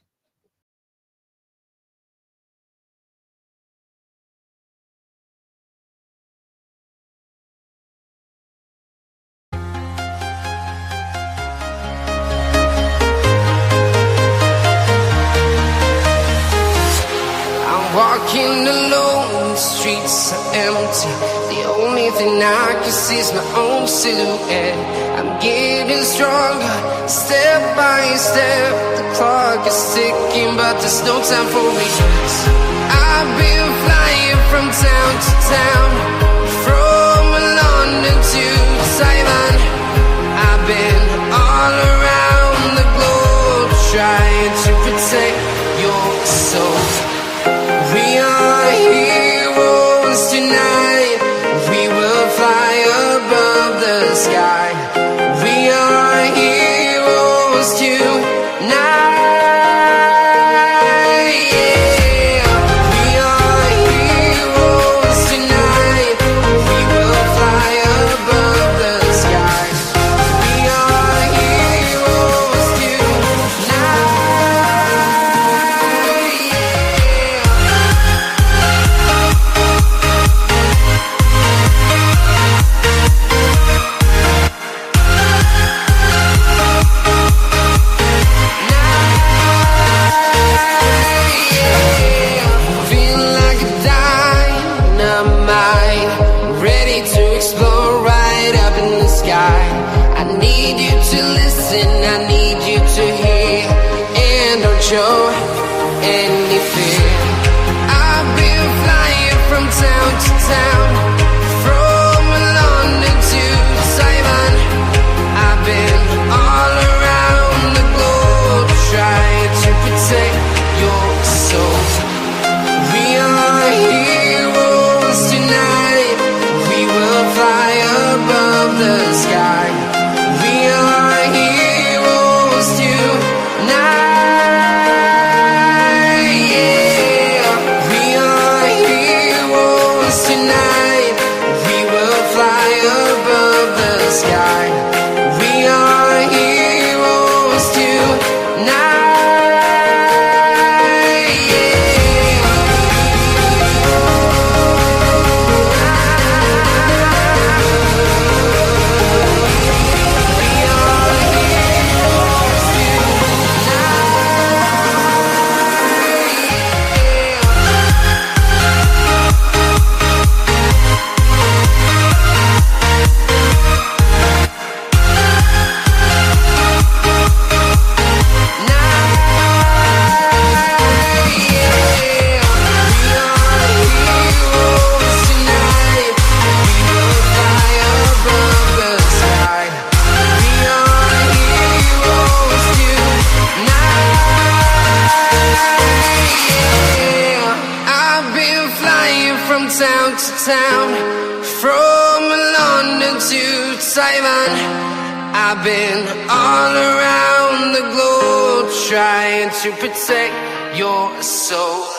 Walking alone, the streets are empty. The only thing I can see is my own silhouette. I'm getting stronger, step by step. The clock is ticking, but there's no time for regrets. I've been flying from town to town, from London to Taiwan. I've been all around the globe, trying to protect your soul. We are heroes tonight. We will fly above the sky. We are heroes tonight. Yeah. We are heroes tonight. We will fly above the sky. We are heroes tonight. Show any fear. I've been flying from town to town, from London to Taiwan. I've been all around the globe, trying to protect your soul. We are heroes tonight. We will fly above the sky. We are heroes tonight. Town to town, from London to Taiwan. I've been all around the globe, trying to protect your soul.